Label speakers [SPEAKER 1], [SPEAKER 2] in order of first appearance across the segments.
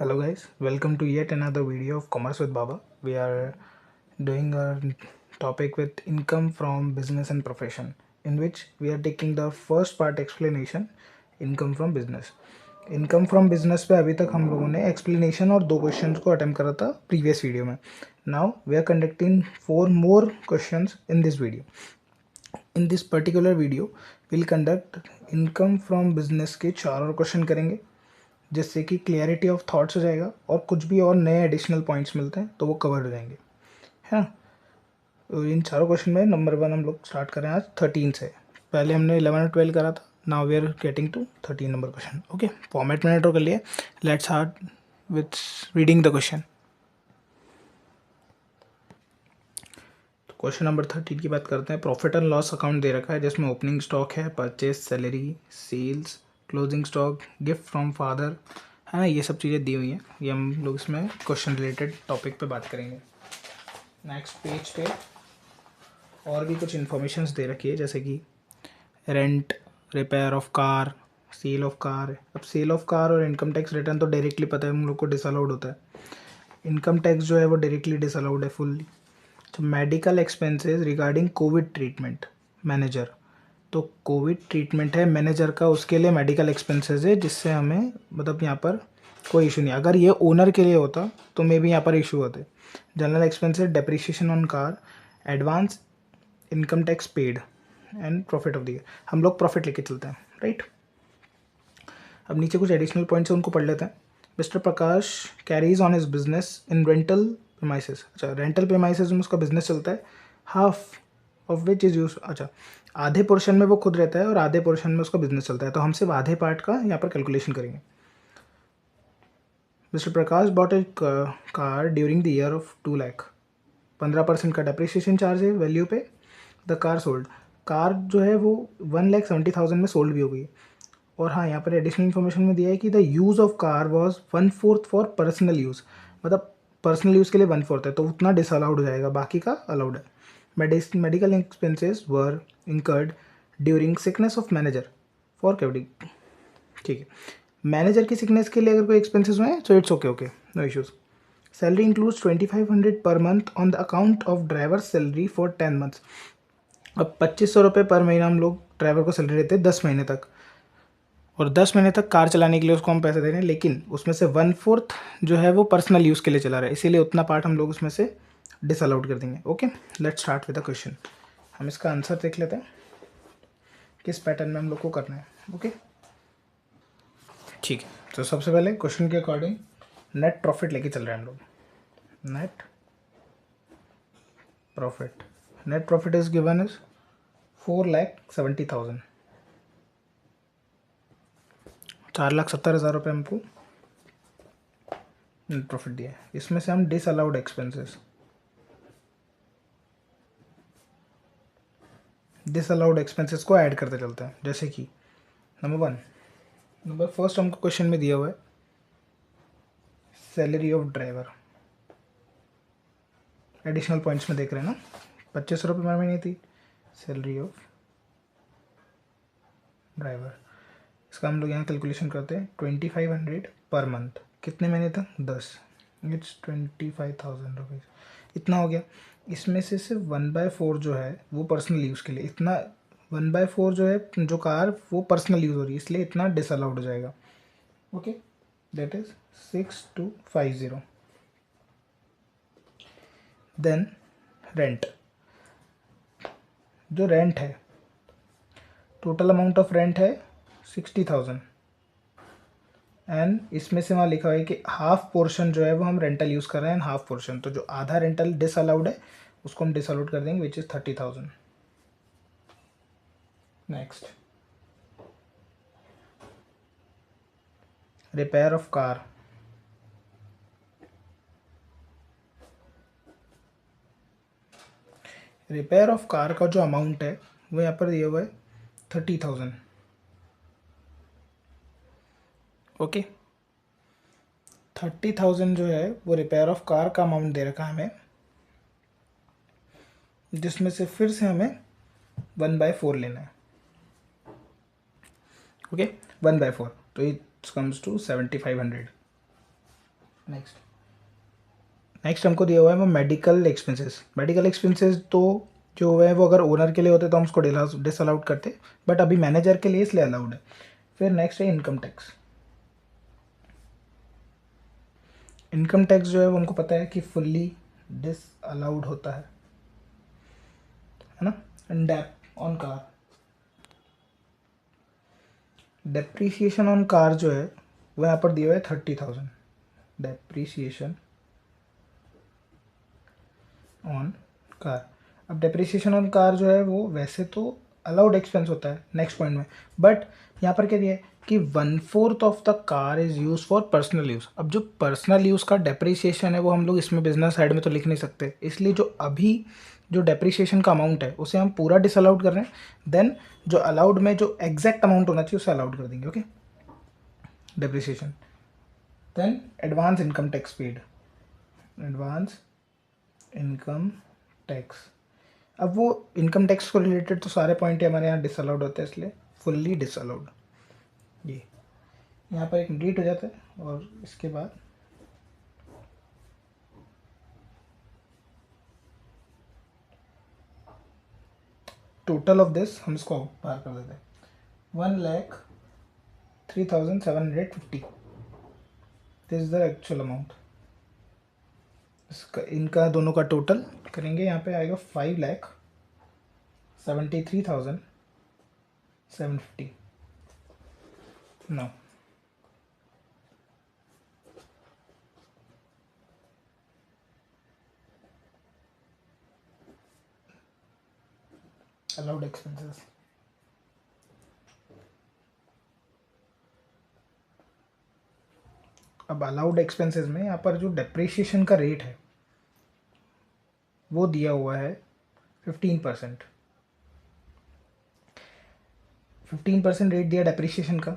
[SPEAKER 1] Hello guys, welcome to yet another video of Commerce with Baba. We are doing a topic with income from business and profession, in which we are taking the first part explanation, income from business. Income from business पे अभी तक हम लोगों ने explanation और 2 questions को attempt करा था प्रीवियस वीडियो में. Now we are conducting 4 more questions in this video. In this particular video will conduct income from business के 4 और क्वेश्चन करेंगे, जिससे कि क्लियरिटी ऑफ थॉट्स हो जाएगा और कुछ भी और नए एडिशनल पॉइंट्स मिलते हैं तो वो कवर हो जाएंगे, है ना. तो इन चारों क्वेश्चन में नंबर 1 हम लोग स्टार्ट करें आज 13 से. पहले हमने 11 और 12 करा था. Now we are getting to 13 number question. Okay, format मैंने ड्रॉ कर लिया. Let's start with reading the question. तो क्वेश्चन नंबर 13 की बात करते हैं. प्रॉफिट एंड लॉस अकाउंट दे रखा है, जिसमें ओपनिंग स्टॉक है, purchase, salary, sales, closing stock, gift from father, है ना. ये सब चीज़ें दी हुई हैं. ये हम लोग इसमें क्वेश्चन रिलेटेड टॉपिक पे बात करेंगे. नेक्स्ट पेज पे और भी कुछ इन्फॉर्मेशंस दे रखी है, जैसे कि rent, repair of car, sale of car. अब सेल ऑफ कार और इनकम टैक्स रिटर्न तो डायरेक्टली पता है हम लोग को डिसअलाउड होता है. इनकम टैक्स जो है वो डायरेक्टली डिसअलाउड है फुल्ली. तो medical expenses regarding Covid treatment, manager. तो कोविड ट्रीटमेंट है मैनेजर का, उसके लिए मेडिकल एक्सपेंसेस है, जिससे हमें मतलब यहाँ पर कोई इशू नहीं. अगर ये ओनर के लिए होता तो मे बी यहाँ पर इशू होते. General expenses, depreciation on car, advance income tax paid and profit of the year. हम लोग प्रॉफिट लेके चलते हैं, राइट. अब नीचे कुछ एडिशनल पॉइंट्स हैं, उनको पढ़ लेते हैं. Mister Prakash carries on his business in rental premises. अच्छा, रेंटल प्रेमाइसेस में उसका बिजनेस चलता है. Half of which is use, अच्छा, आधे पोर्शन में वो खुद रहता है और आधे पोर्शन में उसका बिजनेस चलता है. तो हम सिर्फ आधे पार्ट का यहाँ पर कैलकुलेशन करेंगे. Mister Prakash bot A car during the year of 2 lakh. 15% का डेप्रिसिएशन चार्ज है वैल्यू पे. द कार सोल्ड, कार जो है वो 1,70,000 में सोल्ड भी हो गई. और हाँ, यहाँ पर एडिशनल इन्फॉर्मेशन में दिया है कि the use of car was 1/4 for personal use. मतलब पर्सनल यूज़ के लिए 1/4 है, तो उतना डिसअलाउड हो जाएगा, बाकी का अलाउड है. Medical expenses were incurred during sickness of manager for cavity. ठीक है, मैनेजर की सिकनेस के लिए अगर कोई एक्सपेंसेस हुए तो it's okay, okay, no issues. Salary includes 2500 per month on the account of driver salary for 10 months. अब 2500 रुपये पर महीना हम लोग ड्राइवर को सैलरी देते हैं 10 महीने तक, और 10 महीने तक कार चलाने के लिए उसको हम पैसे दे रहे हैं, लेकिन उसमें से 1/4 जो है वो पर्सनल यूज़ के लिए चला रहा है, इसीलिए उतना पार्ट हम लोग उसमें से डिसअलाउड कर देंगे. Okay, let's start with the question. हम इसका आंसर देख लेते हैं किस पैटर्न में हम लोग को करना है. ओके, ठीक है. तो सबसे पहले क्वेश्चन के अकॉर्डिंग नेट प्रॉफिट लेके चल रहे हैं हम लोग. Net profit, net profit is given is 4,70,000. 4,70,000 रुपये हमको नेट प्रॉफिट दिया है. इसमें से हम डिसअलाउड एक्सपेंसेस, को ऐड करते चलते हैं. जैसे कि नंबर फर्स्ट हमको क्वेश्चन में दिया हुआ है salary of driver. Additional points में देख रहे हैं ना, 2500 रुपये पर महीने थी सैलरी ऑफ ड्राइवर. इसका हम लोग यहाँ कैलकुलेशन करते हैं. 2500 पर मंथ, कितने महीने तक? 10. It's 25,000 rupees. इतना हो गया. इसमें से सिर्फ 1/4 जो है वो पर्सनल यूज़ के लिए, इतना 1/4 जो है जो कार वो पर्सनल यूज़ हो रही है, इसलिए इतना डिसअलाउड हो जाएगा. Okay, that is 6250. Then rent, जो रेंट है, टोटल अमाउंट ऑफ रेंट है 60,000. एंड इसमें से वहाँ लिखा हुआ है कि हाफ पोर्शन जो है वो हम रेंटल यूज़ कर रहे हैं, हाफ पोर्शन, तो जो आधा रेंटल डिसअलाउड है उसको हम डिसअलाउड कर देंगे, which is 30,000. Next, repair of car. Repair of car का जो अमाउंट है वो यहाँ पर दिया हुआ है 30,000. ओके, 30,000 जो है वो रिपेयर ऑफ कार का अमाउंट दे रखा है हमें, जिसमें से फिर से हमें 1/4 लेना है. ओके, 1/4, तो इट कम्स टू 7,500. नेक्स्ट हमको दिया हुआ है वो मेडिकल एक्सपेंसेस। मेडिकल एक्सपेंसेस तो जो है वो अगर ओनर के लिए होते तो हम उसको डिसअलाउड करते, बट अभी मैनेजर के लिए इसलिए अलाउड है। फिर नेक्स्ट है इनकम टैक्स। इनकम टैक्स जो है वो हमको पता है कि फुल्ली डिसअलाउड होता है ना। And dep on car, depreciation on car जो है वो यहाँ पर दिया हुआ है 30,000 डेप्रीसिएशन ऑन कार। अब डेप्रिसिएशन ऑन कार जो है वो वैसे तो अलाउड एक्सपेंस होता है नेक्स्ट पॉइंट में, बट यहाँ पर क्या दिया है कि 1/4 of the car is use for personal use. अब जो पर्सनल यूज़ का डेप्रिसिएशन है वो हम लोग इसमें बिजनेस साइड में तो लिख नहीं सकते, इसलिए जो अभी जो डेप्रिसिएशन का अमाउंट है उसे हम पूरा डिसअलाउड कर रहे हैं। देन जो अलाउड में जो एग्जैक्ट अमाउंट होना चाहिए उसे अलाउड कर देंगे। Okay, depreciation. Then advance income tax paid, advance income tax. अब वो इनकम टैक्स को रिलेटेड तो सारे पॉइंट हमारे यहाँ डिसअलाउड होते हैं, इसलिए फुल्ली डिसअलाउड। ये यहाँ पर एक डिलीट हो जाता है और इसके बाद टोटल ऑफ दिस हम इसको बाहर कर देते हैं 1,03,750। This is the actual amount. इसका इनका दोनों का टोटल करेंगे, यहाँ पे आएगा 5,73,750। Now allowed expenses. अब अलाउड एक्सपेंसेस में यहाँ पर जो डेप्रिसिएशन का रेट है वो दिया हुआ है 15%। 15% रेट दिया डेप्रिसिएशन का।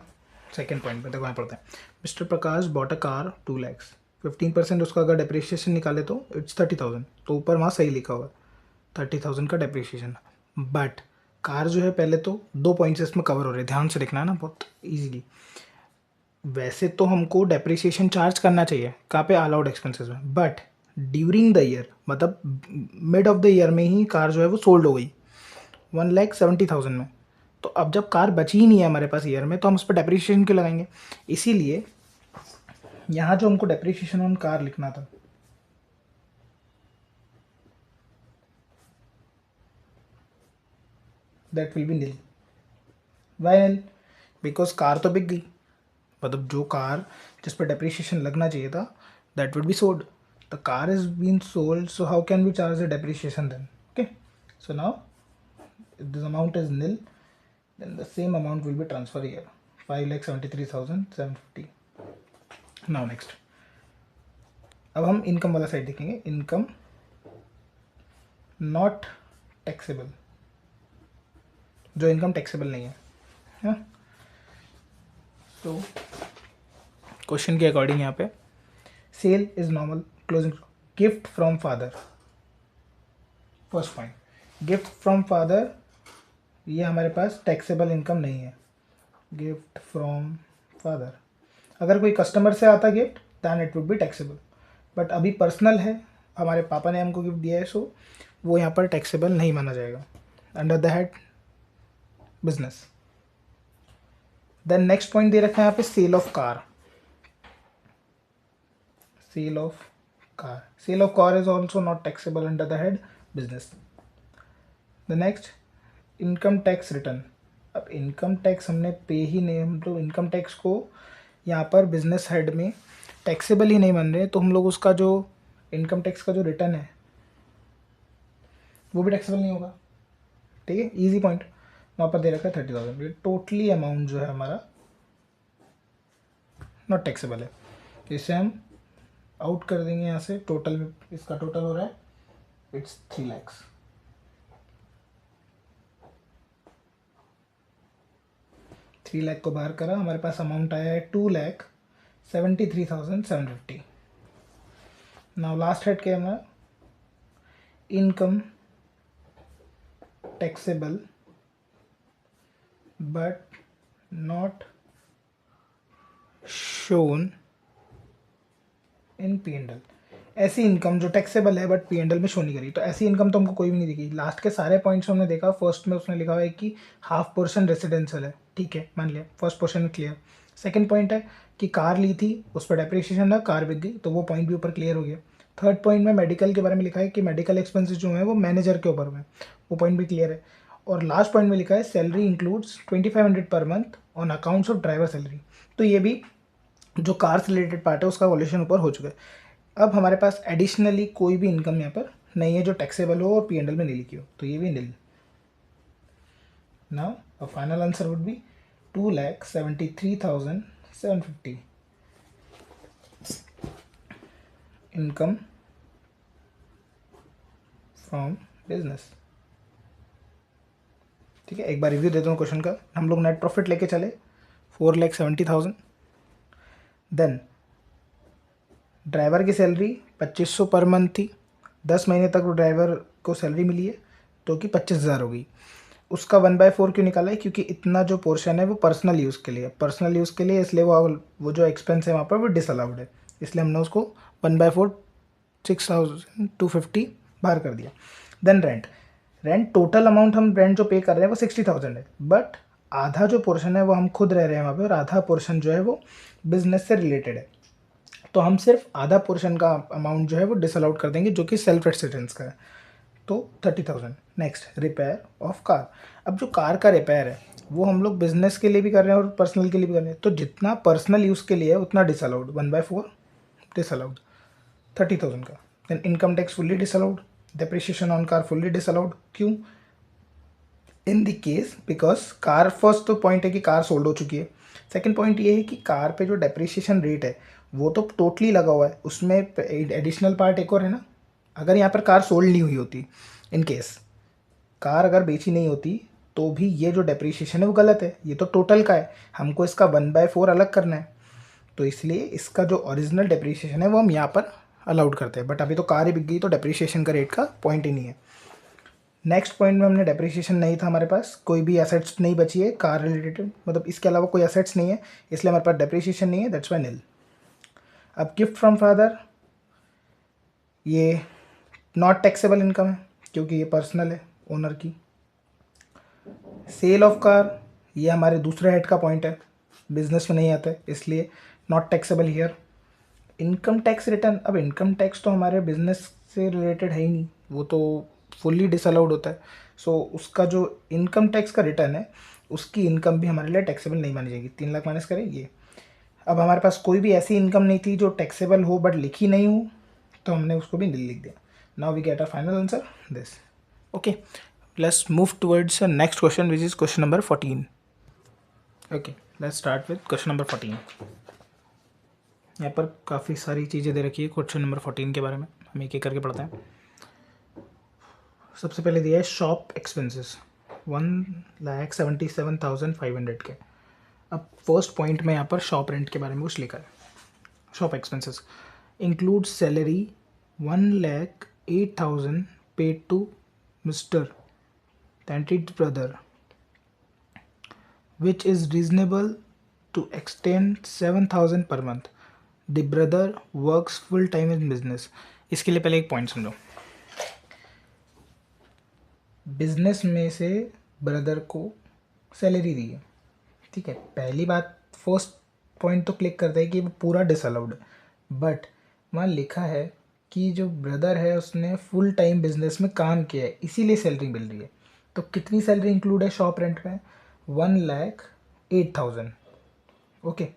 [SPEAKER 1] सेकेंड पॉइंट में देखो यहाँ पड़ता है, mister Prakash bought a car 2 lakhs। 15% उसका अगर डेप्रिसिएशन निकाले तो इट्स 30,000, तो ऊपर वहाँ सही लिखा हुआ है 30,000 का डेप्रिसिएशन। बट कार जो है पहले तो 2 पॉइंट्स इसमें कवर हो रहे हैं, ध्यान से देखना है ना बहुत ईजिली। वैसे तो हमको डेप्रिसिएशन चार्ज करना चाहिए कहाँ पे, अलाउड एक्सपेंसेस में, बट ड्यूरिंग द ईयर मतलब मिड ऑफ द ईयर में ही कार जो है वो सोल्ड हो गई 1,70,000 में। तो अब जब कार बची ही नहीं है हमारे पास ईयर में, तो हम उस पर डेप्रिसिएशन क्यों लगाएंगे। इसीलिए यहाँ जो हमको डेप्रिसिएशन ऑन कार लिखना था, that will be nil. Why nil? Because car तो बिक गई, मतलब जो कार जिस पर डेप्रिसिएशन लगना चाहिए था that would be sold. The car is been sold, so how can we charge the depreciation then. Okay, so now if this amount is nil, then the same amount will be transferred here, 5,73,750. now next, अब हम income वाला side देखेंगे। Income not taxable, जो income taxable नहीं है। तो question के according यहाँ पे sale is normal, closing, gift from father. First point, gift from father ये हमारे पास टैक्सेबल इनकम नहीं है। गिफ्ट फ्रॉम फादर, अगर कोई कस्टमर से आता gift then it would be taxable, but अभी पर्सनल है, हमारे पापा ने हमको गिफ्ट दिया है, सो वो यहाँ पर टैक्सेबल नहीं माना जाएगा under the head business. Then next point दे रखा है यहाँ पे sale of car. Sale of car, sale of car is also not taxable under the head business. The next, income tax return. अब इनकम टैक्स हमने pay ही नहीं, हम लोग इनकम टैक्स को यहाँ पर बिजनेस हेड में टैक्सेबल ही नहीं मान रहे, तो हम लोग उसका जो इनकम टैक्स का जो रिटर्न है वो भी टैक्सेबल नहीं होगा। ठीक है, इजी पॉइंट। वहाँ पर दे रखा है 30,000। ये टोटली अमाउंट जो है हमारा नॉट टैक्सेबल है, इसे हम आउट कर देंगे यहाँ से। टोटल में इसका टोटल हो रहा है इट्स 3 lakhs। 3 लाख को बाहर करा, हमारे पास अमाउंट आया है 2,73,750। नाउ लास्ट हेड क्या है हमारा, income taxable but not shown in P&L। ऐसी इनकम जो टैक्सेबल है बट P&L में शो नहीं करी, तो ऐसी इनकम तो हमको कोई भी नहीं दिखी। लास्ट के सारे पॉइंट्स हमने देखा, फर्स्ट में उसने लिखा हुआ है कि हाफ पोर्शन रेसिडेंशियल है, ठीक है मान लिया, first portion clear. Second point है कि कार ली थी, उस पर डेप्रिसिएशन था, कार बिक गई, तो वो पॉइंट भी ऊपर क्लियर हो गया। थर्ड पॉइंट में मेडिकल के बारे में लिखा है कि मेडिकल एक्सपेंसेस जो है वो मैनेजर के ऊपर में, वो पॉइंट भी क्लियर है। और लास्ट पॉइंट में लिखा है salary includes 2500 per month on accounts of driver salary, तो ये भी जो कार से रिलेटेड पार्ट है उसका वॉल्यूशन ऊपर हो चुका है। अब हमारे पास एडिशनली कोई भी इनकम यहाँ पर नहीं है जो टैक्सेबल हो और P&L में नहीं लिखी हो, तो ये भी nil. Now a final answer would be 2,73,750 income from business. ठीक है, एक बार रिव्यू देता हूँ क्वेश्चन का। हम लोग नेट प्रॉफिट लेके चले 4,70,000, देन ड्राइवर की सैलरी 2,500 पर मंथ थी, 10 महीने तक वो ड्राइवर को सैलरी मिली है, तो कि 25,000 हो गई। उसका 1/4 क्यों निकाला है? क्योंकि इतना जो पोर्शन है वो पर्सनल यूज़ के लिए है, पर्सनल यूज़ के लिए, इसलिए वो जो एक्सपेंस है वहाँ पर वो डिसअलाउड है, इसलिए हमने उसको 1/4 6,250 बाहर कर दिया। Then rent, rent total amount हम रेंट जो पे कर रहे हैं वो 60,000 है, बट आधा जो पोर्शन है वो हम खुद रह रहे हैं वहाँ पे और आधा पोर्शन जो है वो बिजनेस से रिलेटेड है, तो हम सिर्फ आधा पोर्शन का अमाउंट जो है वो डिसअलाउड कर देंगे जो कि सेल्फ रेसिडेंस का है, तो 30,000। नेक्स्ट रिपेयर ऑफ कार, अब जो कार का रिपेयर है वो हम लोग बिजनेस के लिए भी कर रहे हैं और पर्सनल के लिए भी कर रहे हैं, तो जितना पर्सनल यूज़ के लिए है उतना डिसअलाउड, 1/4 डिसअलाउड 30,000 का। Then income tax fully disallowed, depreciation on car fully disallowed. क्यों? In the case because car, first तो पॉइंट है कि कार सोल्ड हो चुकी है, सेकंड पॉइंट ये है कि कार पे जो डेप्रिसिएशन रेट है वो तो टोटली लगा हुआ है, उसमें एडिशनल पार्ट एक और है ना, अगर यहाँ पर कार सोल्ड नहीं हुई होती, इन केस कार अगर बेची नहीं होती तो भी ये जो डेप्रिसिएशन है वो गलत है, ये तो टोटल का है, हमको इसका 1/4 अलग करना है, तो इसलिए इसका जो ओरिजिनल डेप्रिसिएशन है वो हम यहाँ पर अलाउड करते हैं, बट अभी तो कार ही बिक गई तो डेप्रिसिएशन का रेट का पॉइंट ही नहीं है। नेक्स्ट पॉइंट में हमने डेप्रिसिएशन नहीं था, हमारे पास कोई भी एसेट्स नहीं बची है कार रिलेटेड, मतलब इसके अलावा कोई एसेट्स नहीं है, इसलिए हमारे पास डेप्रिसिएशन नहीं है, दैट्स वाई नील। अब गिफ्ट फ्रॉम फादर, ये नॉट टैक्सेबल इनकम है क्योंकि ये पर्सनल है ओनर की। सेल ऑफ कार, ये हमारे दूसरे हेड का पॉइंट है, बिजनेस में नहीं आता है, इसलिए not taxable here. Income tax return, अब इनकम टैक्स तो हमारे बिजनेस से रिलेटेड है ही नहीं, वो तो फुल्ली डिसअलाउड होता है, सो उसका जो इनकम टैक्स का रिटर्न है उसकी इनकम भी हमारे लिए टैक्सेबल नहीं मानी जाएगी। 3 लाख माइनस करें ये। अब हमारे पास कोई भी ऐसी इनकम नहीं थी जो टैक्सेबल हो बट लिखी नहीं हो, तो हमने उसको भी नील लिख दिया। Now we get a final answer this. Okay, let's move towards next question which is question number 14। Okay, let's start with question number 14। यहाँ पर काफ़ी सारी चीज़ें दे रखी है क्वेश्चन नंबर 14 के बारे में, हम एक एक करके पढ़ते हैं। सबसे पहले दिया है शॉप एक्सपेंसेस 1,77,500 के। अब फर्स्ट पॉइंट में यहाँ पर शॉप रेंट के बारे में कुछ लिखा है। Shop expenses include salary 1,08,000 paid to mister Tantri's brother, which is reasonable to extend 7,000 per month. The brother works full time in business. इसके लिए पहले एक पॉइंट समझो, बिजनेस में से ब्रदर को सैलरी दी है, ठीक है, पहली बात फर्स्ट पॉइंट तो क्लिक करता है कि वो पूरा डिसअलाउड है, बट वहाँ लिखा है कि जो ब्रदर है उसने फुल टाइम बिजनेस में काम किया है इसीलिए सैलरी मिल रही है, तो कितनी सैलरी इंक्लूड है शॉप रेंट में? 1,08,000। ओके,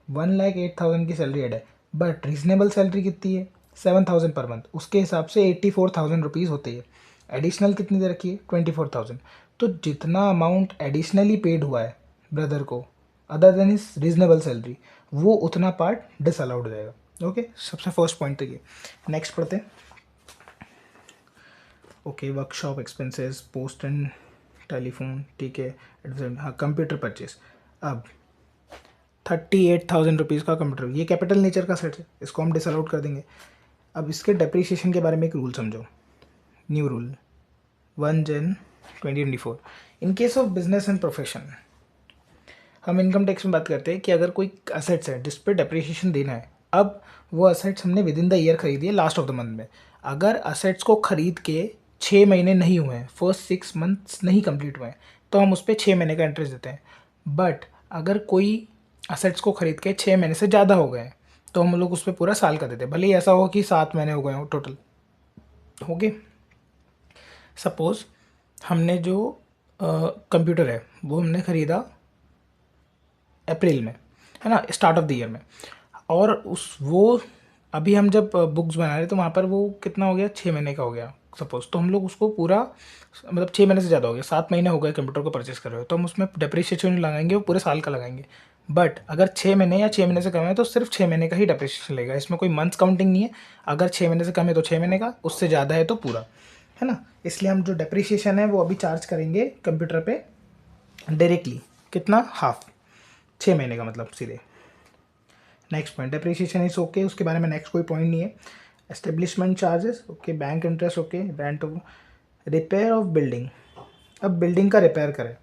[SPEAKER 1] 1,08,000 की सैलरी एड है, बट रीजनेबल सैलरी कितनी है? 7,000 पर मंथ, उसके हिसाब से 84,000 रुपीज़ होती है। एडिशनल कितनी दे रखी है? 24,000। तो जितना अमाउंट एडिशनली पेड हुआ है ब्रदर को other than is reasonable salary, वो उतना पार्ट डिसअलाउड हो जाएगा। ओके, सबसे फर्स्ट पॉइंट तो ये। नेक्स्ट पढ़ते हैं। Okay, workshop expenses, post and telephone, ठीक है, हाँ, कंप्यूटर परचेज। अब 38,000 रुपीज़ का कंप्यूटर, ये कैपिटल नेचर का सेट है, इसको हम डिसअलाउड कर देंगे। अब इसके डेप्रिसिएशन के बारे में एक रूल समझो, new rule 1 Jan 2024। In case of business and profession, हम इनकम टैक्स में बात करते हैं कि अगर कोई असेट्स है जिस पर डेप्रिसिएशन देना है, अब वो असेट्स हमने विद इन द ईयर खरीदी है, लास्ट ऑफ द मंथ में। अगर असेट्स को खरीद के 6 महीने नहीं हुए हैं, फर्स्ट 6 मंथ्स नहीं कंप्लीट हुए हैं, तो हम उस पर 6 महीने का इंटरेस्ट देते हैं। बट अगर कोई असेट्स को खरीद के 6 महीने से ज़्यादा हो गए हैं, तो हम लोग उस पर पूरा साल का देते हैं, भले ही ऐसा हो कि 7 महीने हो गए हो टोटल। ओके, सपोज हमने जो कंप्यूटर है वो हमने ख़रीदा अप्रैल में, है ना, स्टार्ट ऑफ द ईयर में, और उस वो अभी हम जब बुक्स बना रहे तो वहाँ पर वो कितना हो गया, 6 महीने का हो गया सपोज। तो हम लोग उसको पूरा, मतलब 6 महीने से ज़्यादा हो गया, 7 महीने हो गए कंप्यूटर को परचेस कर रहे हो, तो हम उसमें डेप्रिसिएशन लगाएंगे, वो पूरे साल का लगाएंगे। बट अगर 6 महीने या 6 महीने से कम है तो सिर्फ 6 महीने का ही डेप्रिसिएशन लगेगा, इसमें कोई मंथ्स काउंटिंग नहीं है। अगर 6 महीने से कम है तो 6 महीने का, उससे ज़्यादा है तो पूरा, है ना। इसलिए हम जो डेप्रिसिएशन है वो अभी चार्ज करेंगे कंप्यूटर पे डायरेक्टली, कितना, हाफ, 6 महीने का मतलब सीधे। Next point, depreciation is okay, उसके बारे में नेक्स्ट कोई पॉइंट नहीं है। Establishment charges okay, bank interest okay, rent of, repair of building. अब बिल्डिंग का रिपेयर करें,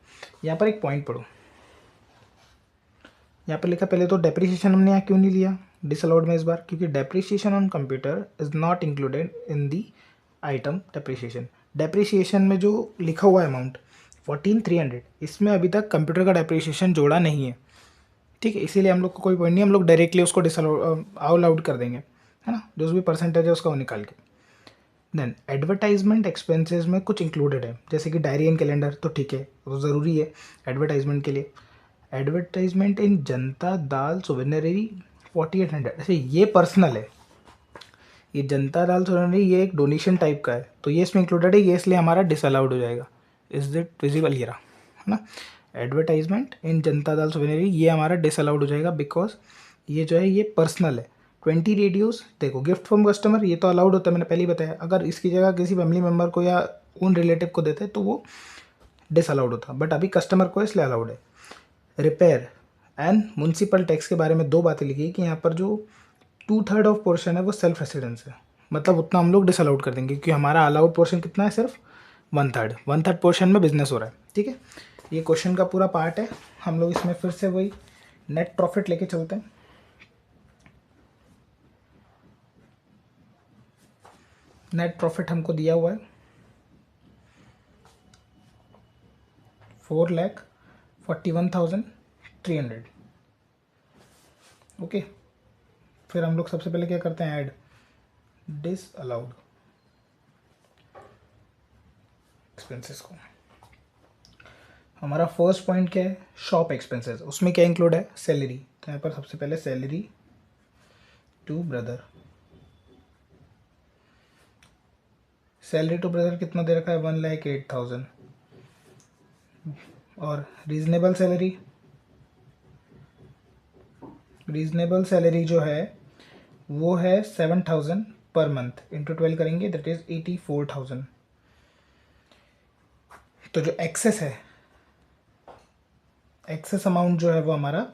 [SPEAKER 1] यहाँ पर एक पॉइंट पढ़ो, यहाँ पर लिखा, पहले तो डेप्रिसिएशन हमने यहाँ क्यों नहीं लिया डिसअलाउड में इस बार, क्योंकि depreciation on computer is not included in the item depreciation. Depreciation में जो लिखा हुआ अमाउंट 14,300, इसमें अभी तक कंप्यूटर का डेप्रिसिएशन जोड़ा नहीं है, ठीक है। इसीलिए हम लोग को कोई पॉइंट नहीं, हम लोग डायरेक्टली उसको ऑल आउट कर देंगे, है ना, जो भी परसेंटेज है उसका वो निकाल के। देन एडवर्टाइजमेंट एक्सपेंसेस में कुछ इंक्लूडेड है, जैसे कि डायरी एंड कैलेंडर, तो ठीक है, वो ज़रूरी है एडवर्टाइजमेंट के लिए। एडवर्टाइजमेंट इन जनता दाल सुवेनरी 4800, ऐसे ये पर्सनल है, ये जनता दाल सुवेनरी ये एक डोनेशन टाइप का है, तो ये इसमें इंक्लूडेड है, ये इसलिए हमारा डिसअलाउड हो जाएगा। इज इट विजिबल ये रहा, है ना। एडवर्टाइजमेंट इन जनता दाल सुवेनरी ये हमारा डिसअलाउड हो जाएगा, बिकॉज ये जो है ये पर्सनल है। 20 रेडियोस, देखो गिफ्ट फ्रॉम कस्टमर ये तो अलाउड होता है, मैंने पहले ही बताया। अगर इसकी जगह किसी फैमिली मेम्बर को या उन रिलेटिव को देते तो वो डिसअलाउड होता, बट अभी कस्टमर को इसलिए अलाउड है। रिपेयर एंड म्यूनसिपल टैक्स के बारे में दो बातें लिखी कि यहाँ पर जो 2/3 ऑफ पोर्शन है वो सेल्फ रेसिडेंस है, मतलब उतना हम लोग डिसअलाउड कर देंगे, क्योंकि हमारा अलाउड पोर्शन कितना है, सिर्फ 1/3 पोर्शन में बिजनेस हो रहा है, ठीक है। ये क्वेश्चन का पूरा पार्ट है, हम लोग इसमें फिर से वही नेट प्रॉफिट लेके चलते हैं। नेट प्रॉफिट हमको दिया हुआ है 4,41,300, ओके। फिर हम लोग सबसे पहले क्या करते हैं, ऐड डिसअलाउड एक्सपेंसेस को। हमारा फर्स्ट पॉइंट क्या है, शॉप एक्सपेंसेस, उसमें क्या इंक्लूड है, सैलरी। तो यहाँ पर सबसे पहले salary to brother, salary to brother कितना दे रखा है, 1,08,000, और रीजनेबल सैलरी, रीजनेबल सैलरी जो है वो है 7,000 पर मंथ, इंटू 12 करेंगे, दैट इज 84,000। तो जो एक्सेस है, एक्सेस अमाउंट जो है वो हमारा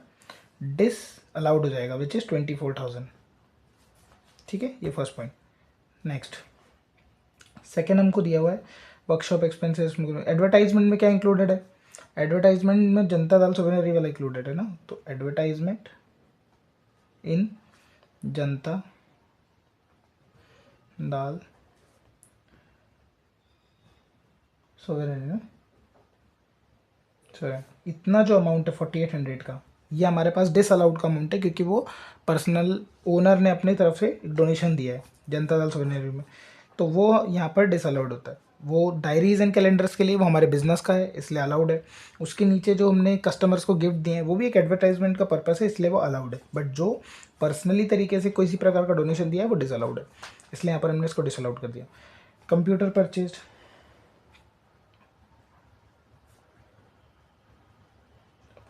[SPEAKER 1] डिस अलाउड हो जाएगा, विच इज़ 24,000, ठीक है। ये फर्स्ट पॉइंट। नेक्स्ट सेकेंड हमको दिया हुआ है वर्कशॉप एक्सपेंसेस। एडवर्टाइजमेंट में क्या इंक्लूडेड है, एडवर्टाइजमेंट में जनता दाल सुवेनरी वाला इंक्लूडेड है ना, तो एडवर्टाइजमेंट इन जनता दाल सुवेनरी ना, सर इतना जो अमाउंट है 4,800 का, ये हमारे पास डिसअलाउड का अमाउंट है, क्योंकि वो पर्सनल ओनर ने अपनी तरफ से एक डोनेशन दिया है जनता दल सुवेनरी में, तो वो यहाँ पर डिसअलाउड होता है। वो डायरीज एंड कैलेंडर्स के लिए वो हमारे बिजनेस का है, इसलिए अलाउड है। उसके नीचे जो हमने कस्टमर्स को गिफ्ट दिए हैं वो भी एक एडवर्टाइजमेंट का पर्पस है, इसलिए वो अलाउड है। बट जो पर्सनली तरीके से किसी प्रकार का डोनेशन दिया है वो डिसअलाउड है, इसलिए यहाँ पर हमने इसको डिसअलाउड कर दिया। कंप्यूटर परचेज,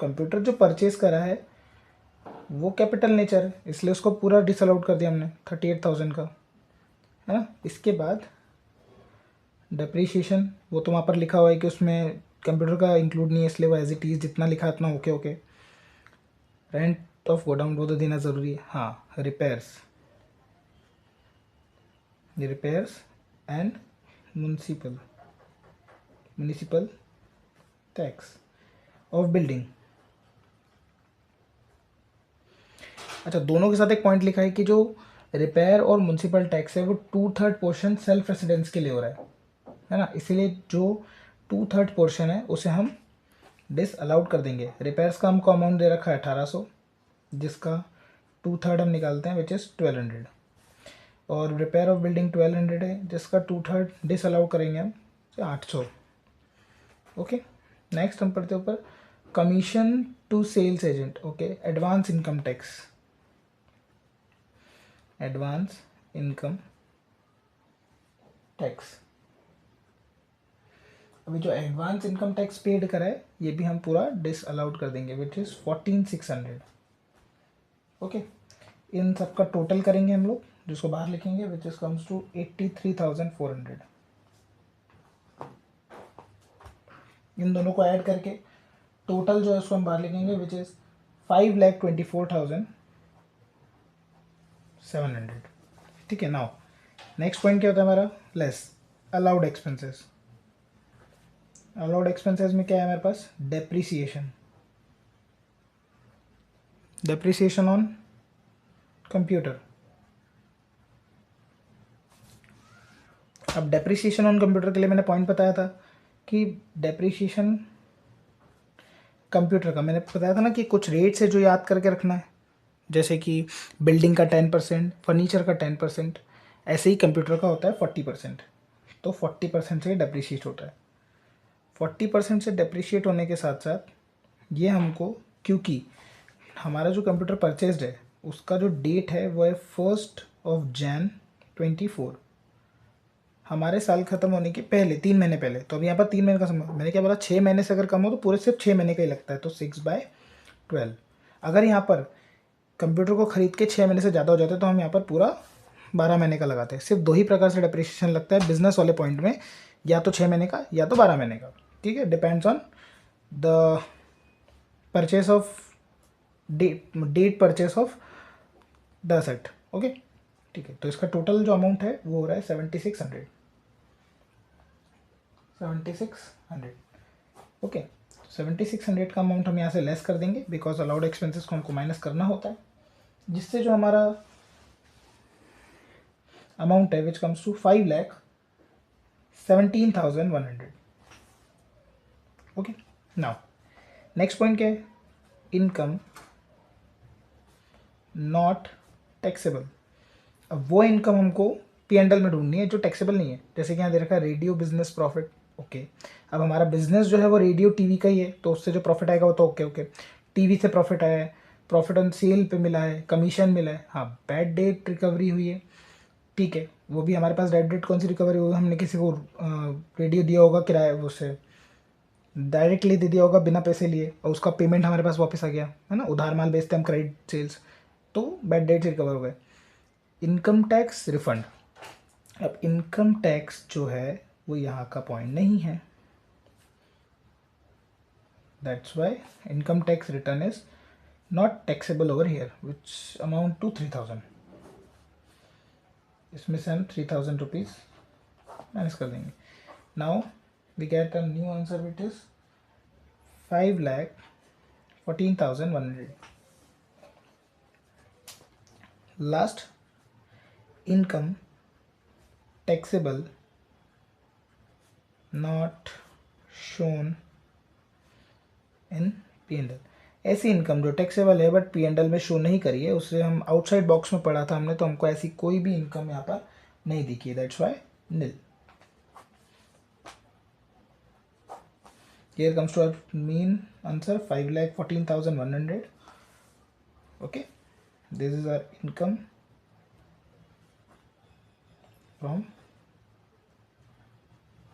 [SPEAKER 1] कंप्यूटर जो परचेज करा है वो कैपिटल नेचर है, इसलिए उसको पूरा डिसअलाउड कर दिया हमने 38,000 का, है ना। इसके बाद डेप्रीशिएशन, वो तो वहाँ पर लिखा हुआ है कि उसमें कंप्यूटर का इंक्लूड नहीं है, इसलिए वो एज इट इज़ जितना लिखा है उतना okay okay. Rent of godown वो तो देना ज़रूरी है, हाँ। Repairs and municipal tax of building, अच्छा, दोनों के साथ एक पॉइंट लिखा है कि जो रिपेयर और म्यूनसिपल टैक्स है वो 2/3 पोर्शन सेल्फ रेसिडेंस के लिए हो रहा है ना, इसीलिए जो 2/3 पोर्शन है उसे हम डिस अलाउड कर देंगे। रिपेयर्स का हमको अमाउंट दे रखा है 1800, जिसका 2/3 हम निकालते हैं विच इज़ 1200, और रिपेयर ऑफ बिल्डिंग 1200 है, जिसका 2/3 डिस अलाउड करेंगे हम 800। ओके, नेक्स्ट हम पढ़ते ऊपर commission to sales agent. Okay, advance income tax, advance income tax. अभी जो एडवांस इनकम टैक्स पेड करा है ये भी हम पूरा डिस अलाउड कर देंगे विच इज़ 14600। ओके, इन सब का टोटल करेंगे हम लोग, जिसको बाहर लिखेंगे विच इज कम्स टू 83,400। इन दोनों को ऐड करके टोटल जो है उसको हम बाहर लिखेंगे विच इज 5,24,700। ठीक है, नाउ नेक्स्ट पॉइंट क्या होता है हमारा, less allowed expenses. Allowed expenses में क्या है हमारे पास, डेप्रिसिएशन, डेप्रिसिएशन ऑन कंप्यूटर। अब डेप्रिसिएशन ऑन कंप्यूटर के लिए मैंने पॉइंट बताया था कि डेप्रिसिएशन कंप्यूटर का मैंने बताया था ना कि कुछ रेट्स है जो याद करके रखना है, जैसे कि बिल्डिंग का 10%, फर्नीचर का 10%, ऐसे ही कंप्यूटर का होता है 40%। तो 40% से डेप्रिशिएट होता है। 40% से डेप्रिशिएट होने के साथ साथ ये हमको, क्योंकि हमारा जो कंप्यूटर परचेज्ड है उसका जो डेट है वो है 1 Jan 2024, हमारे साल ख़त्म होने के पहले 3 महीने पहले। तो अब यहाँ पर 3 महीने का समय, मैंने क्या बोला 6 महीने से अगर कम हो तो पूरे सिर्फ 6 महीने का ही लगता है, तो 6/12। अगर यहाँ पर कंप्यूटर को ख़रीद के 6 महीने से ज़्यादा हो जाते हैं तो हम यहाँ पर पूरा 12 महीने का लगाते हैं। सिर्फ 2 ही प्रकार से डेप्रिसिएशन लगता है बिजनेस वाले पॉइंट में, या तो 6 महीने का या तो 12 महीने का। ठीक है, depends on the purchase of date purchase of the asset. Okay, ठीक है, तो इसका टोटल जो अमाउंट है वो हो रहा है 7600। ओके, 7600 का अमाउंट हम यहाँ से लेस कर देंगे बिकॉज अलाउड एक्सपेंसेस को हमको माइनस करना होता है, जिससे जो हमारा अमाउंट है which comes to 5,17,100। Okay, now next point क्या है, इनकम नॉट टैक्सेबल। अब वो इनकम हमको P&L में ढूंढनी है जो टैक्सेबल नहीं है, जैसे कि यहाँ दे रखा है रेडियो बिजनेस प्रॉफिट। ओके, अब हमारा बिजनेस जो है वो रेडियो टीवी का ही है, तो उससे जो प्रॉफिट आएगा वो तो ओके, टीवी से प्रॉफिट आया है, प्रॉफिट ऑन सेल पे मिला है, कमीशन मिला है, हाँ बैड डेट रिकवरी हुई है। ठीक है, वो भी हमारे पास बैड डेट कौन सी रिकवरी हुई, हमने किसी को रेडियो दिया होगा किराया, उससे डायरेक्टली दे दिया होगा बिना पैसे लिए, और उसका पेमेंट हमारे पास वापस आ गया है ना, उधार माल बेचते हम क्रेडिट सेल्स, तो बैड डेट रिकवर हो गए। इनकम टैक्स रिफंड, अब इनकम टैक्स जो है वो यहाँ का पॉइंट नहीं है, that's why income tax return is not taxable over here which amount to 3000। इसमें से हम 3000 रुपीज़ माइनस कर देंगे। Now we get a new answer which is 5,14,100। Last, income taxable not shown in P&L। ऐसी income जो taxable है but P&L में show नहीं करी है, उससे हम आउटसाइड बॉक्स में पढ़ा था हमने, तो हमको ऐसी कोई भी इनकम यहाँ पर नहीं दिखी, that's why nil. Here comes to our mean answer 5,14,100। okay, this is our income from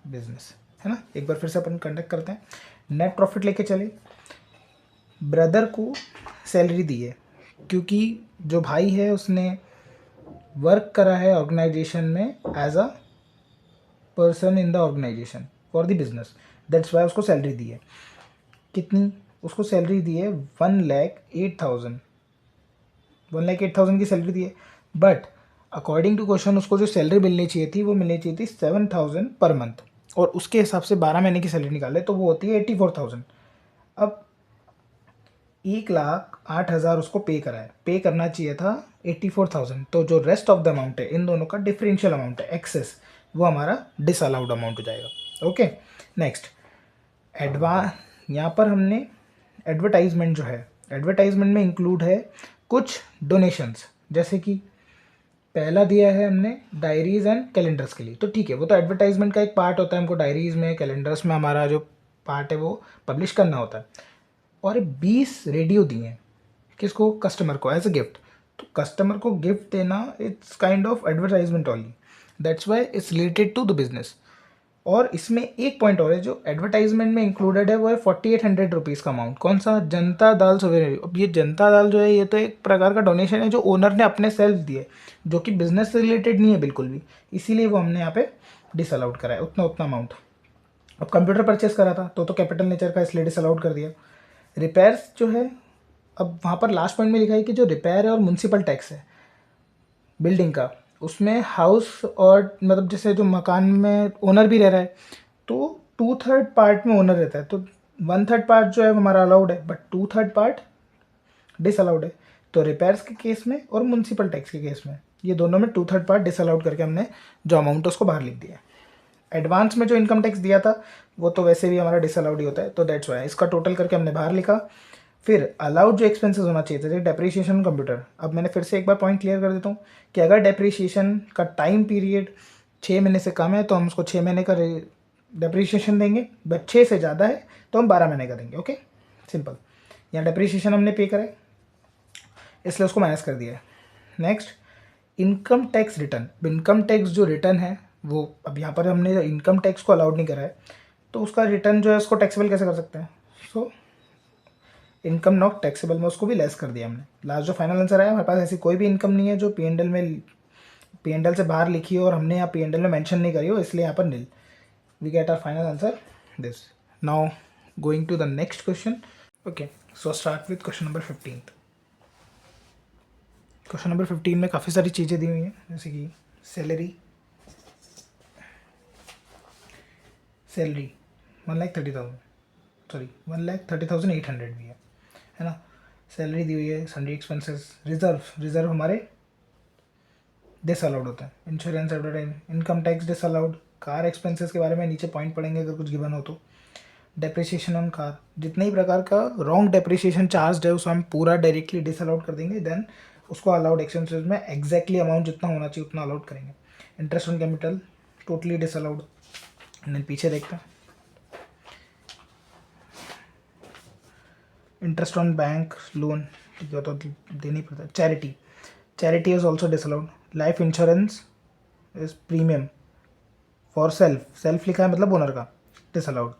[SPEAKER 1] business, है ना। एक बार फिर से अपन कंडक्ट करते हैं। नेट प्रॉफिट लेके चले, ब्रदर को सैलरी दी है क्योंकि जो भाई है उसने वर्क करा है ऑर्गेनाइजेशन में as a person in the organisation for the business, that's why उसको सैलरी दी है। कितनी उसको सैलरी दी है, 1,08,000, 1,08,000 की सैलरी दी है, बट अकॉर्डिंग टू क्वेश्चन उसको जो सैलरी मिलनी चाहिए थी वो मिलनी चाहिए थी 7,000 पर मंथ, और उसके हिसाब से 12 महीने की सैलरी निकाले तो वो होती है 84,000। अब 1,08,000 उसको पे करा है, पे करना चाहिए था 84,000। तो जो रेस्ट ऑफ द अमाउंट है, इन दोनों का डिफरेंशियल अमाउंट है, एक्सेस, वो हमारा डिसअलाउड अमाउंट हो जाएगा। ओके, नेक्स्ट यहाँ पर हमने एडवर्टाइजमेंट जो है, एडवर्टाइजमेंट में इंक्लूड है कुछ डोनेशंस, जैसे कि पहला दिया है हमने डायरीज एंड कैलेंडर्स के लिए, तो ठीक है, वो तो एडवर्टाइजमेंट का एक पार्ट होता है, हमको डायरीज में कैलेंडर्स में हमारा जो पार्ट है वो पब्लिश करना होता है। और 20 रेडियो दिए हैं, किसको? कस्टमर को, एज अ गिफ्ट। तो कस्टमर को गिफ्ट देना it's kind of advertisement only, that's why it's related to the business. और इसमें एक पॉइंट और है जो एडवर्टाइजमेंट में इंक्लूडेड है, वो है 4800 रुपीज़ का अमाउंट। कौन सा? जनता दाल सवेरे। अब ये जनता दाल जो है, ये तो एक प्रकार का डोनेशन है जो ओनर ने अपने सेल्फ दिए, जो कि बिजनेस से रिलेटेड नहीं है बिल्कुल भी, इसीलिए वो हमने यहाँ पे डिसअलाउड करा है उतना उतना अमाउंट। अब कंप्यूटर परचेस करा था तो कैपिटल नेचर का, इसलिए डिसअलाउड कर दिया। रिपेयर्स जो है, अब वहाँ पर लास्ट पॉइंट में लिखा है कि जो रिपेयर है और म्यूनसिपल टैक्स है बिल्डिंग का, उसमें हाउस और मतलब जैसे जो मकान में ओनर भी रह रहा है, तो 2/3 पार्ट में ओनर रहता है, तो 1/3 पार्ट जो है हमारा अलाउड है, बट 2/3 पार्ट डिसअलाउड है। तो रिपेयर्स के केस में और म्यूनसिपल टैक्स के केस में, ये दोनों में 2/3 पार्ट डिसअलाउड करके हमने जो अमाउंट है उसको बाहर लिख दिया। एडवांस में जो इनकम टैक्स दिया था वो तो वैसे भी हमारा डिसअलाउड ही होता है, तो दैट्स वाई इसका टोटल करके हमने बाहर लिखा। फिर अलाउड जो एक्सपेंसेस होना चाहिए था, जैसे डेप्रिसिएशन कंप्यूटर, अब मैंने फिर से एक बार पॉइंट क्लियर कर देता हूँ कि अगर डेप्रिसिएशन का टाइम पीरियड 6 महीने से कम है तो हम उसको 6 महीने का डेप्रिसिएशन देंगे, बट 6 से ज़्यादा है तो हम 12 महीने का देंगे। Okay, simple. यहाँ डेप्रिसिएशन हमने पे करा है, इसलिए उसको माइनस कर दिया है। Next, income tax return. Income tax जो रिटर्न है वो, अब यहाँ पर हमने इनकम टैक्स को अलाउड नहीं करा है, तो उसका रिटर्न जो है उसको टैक्सेबल कैसे कर सकते हैं? सो इनकम नॉट टैक्सेबल में उसको भी लेस कर दिया हमने। लास्ट जो फाइनल आंसर आया, हमारे पास ऐसी कोई भी इनकम नहीं है जो P&L में, P&L से बाहर लिखी हो और हमने यहाँ P&L में मेंशन नहीं करी हो, इसलिए यहाँ पर nil. We get our final answer this. Now going to the next question. Okay, so start with question number 15। Question number 15 में काफ़ी सारी चीज़ें दी हुई हैं, जैसे कि सैलरी 1,30,000, सॉरी 1,30,800 भी है ना। सैलरी दी हुई है, सन्ड्री एक्सपेंसेस, रिजर्व हमारे डिसअलाउड होता है, insurance, advertise, income tax disallowed, car expenses के बारे में नीचे पॉइंट पड़ेंगे अगर कुछ गिवन हो तो, डेप्रिसिएशन ऑन कार, जितने ही प्रकार का रॉन्ग डेप्रिसिएशन चार्ज है उसको हम पूरा डायरेक्टली डिसअलाउड कर देंगे, देन उसको अलाउड एक्सपेंसेस में एग्जैक्टली अमाउंट जितना होना चाहिए उतना अलाउड करेंगे। Interest on capital totally disallowed. Then पीछे देखते हैं, इंटरेस्ट ऑन बैंक लोन, ठीक है, तो देनी पड़ता है। Charity is also disallowed. Life insurance is premium for self लिखा है मतलब ओनर का, डिसअलाउड।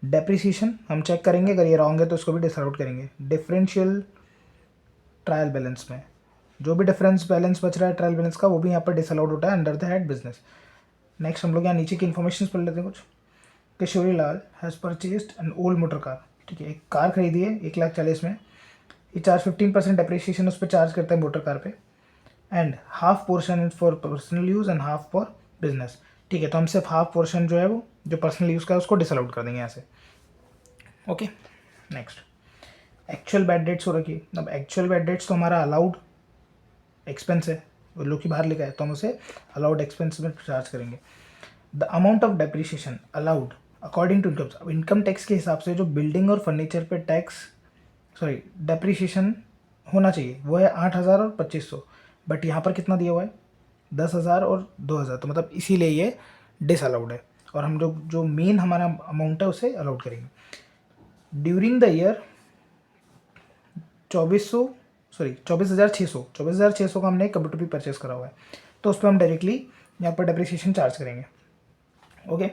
[SPEAKER 1] डेप्रिसिएशन हम चेक करेंगे, अगर ये रॉन्ग है तो उसको भी डिसअलाउड करेंगे। डिफरेंशियल ट्रायल बैलेंस में जो भी डिफरेंस बैलेंस बच रहा है ट्रायल बैलेंस का, वो भी यहाँ पर डिसअलाउड होता है under the head business. Next हम लोग यहाँ नीचे की इन्फॉर्मेशन पढ़ लेते हैं कुछ। Kishori Lal has purchased an old motor car, ठीक है, एक कार खरीदी है 1,40,000 में, ये चार्ज 15% डेप्रिसिएशन उस पर चार्ज करता है मोटर कार पे, and half portion is for personal use and half for business, ठीक है। तो हम सिर्फ हाफ पोर्शन जो है वो जो पर्सनल यूज़ का है उसको डिसअलाउड कर देंगे यहाँ से। Okay, next actual bad dates हो रखी है। अब एक्चुअल बैड डेट्स तो हमारा अलाउड एक्सपेंस है, वो लोग की बाहर लिखा है, तो हम उसे अलाउड एक्सपेंस में चार्ज करेंगे। The amount of depreciation allowed according to income, अब इनकम टैक्स के हिसाब से जो बिल्डिंग और फर्नीचर पे टैक्स, सॉरी डेप्रिसिएशन होना चाहिए वो है 8,000 और 2,500, बट यहाँ पर कितना दिया हुआ है 10,000 और 2,000, तो मतलब इसीलिए ये डिसअलाउड है, और हम लोग जो मेन हमारा अमाउंट है उसे अलाउड करेंगे। ड्यूरिंग द ईयर 24,600 का हमने कंप्यूटर भी परचेस करा हुआ है, तो उस पर हम डायरेक्टली यहाँ पर डेप्रिसिएशन चार्ज करेंगे। ओके,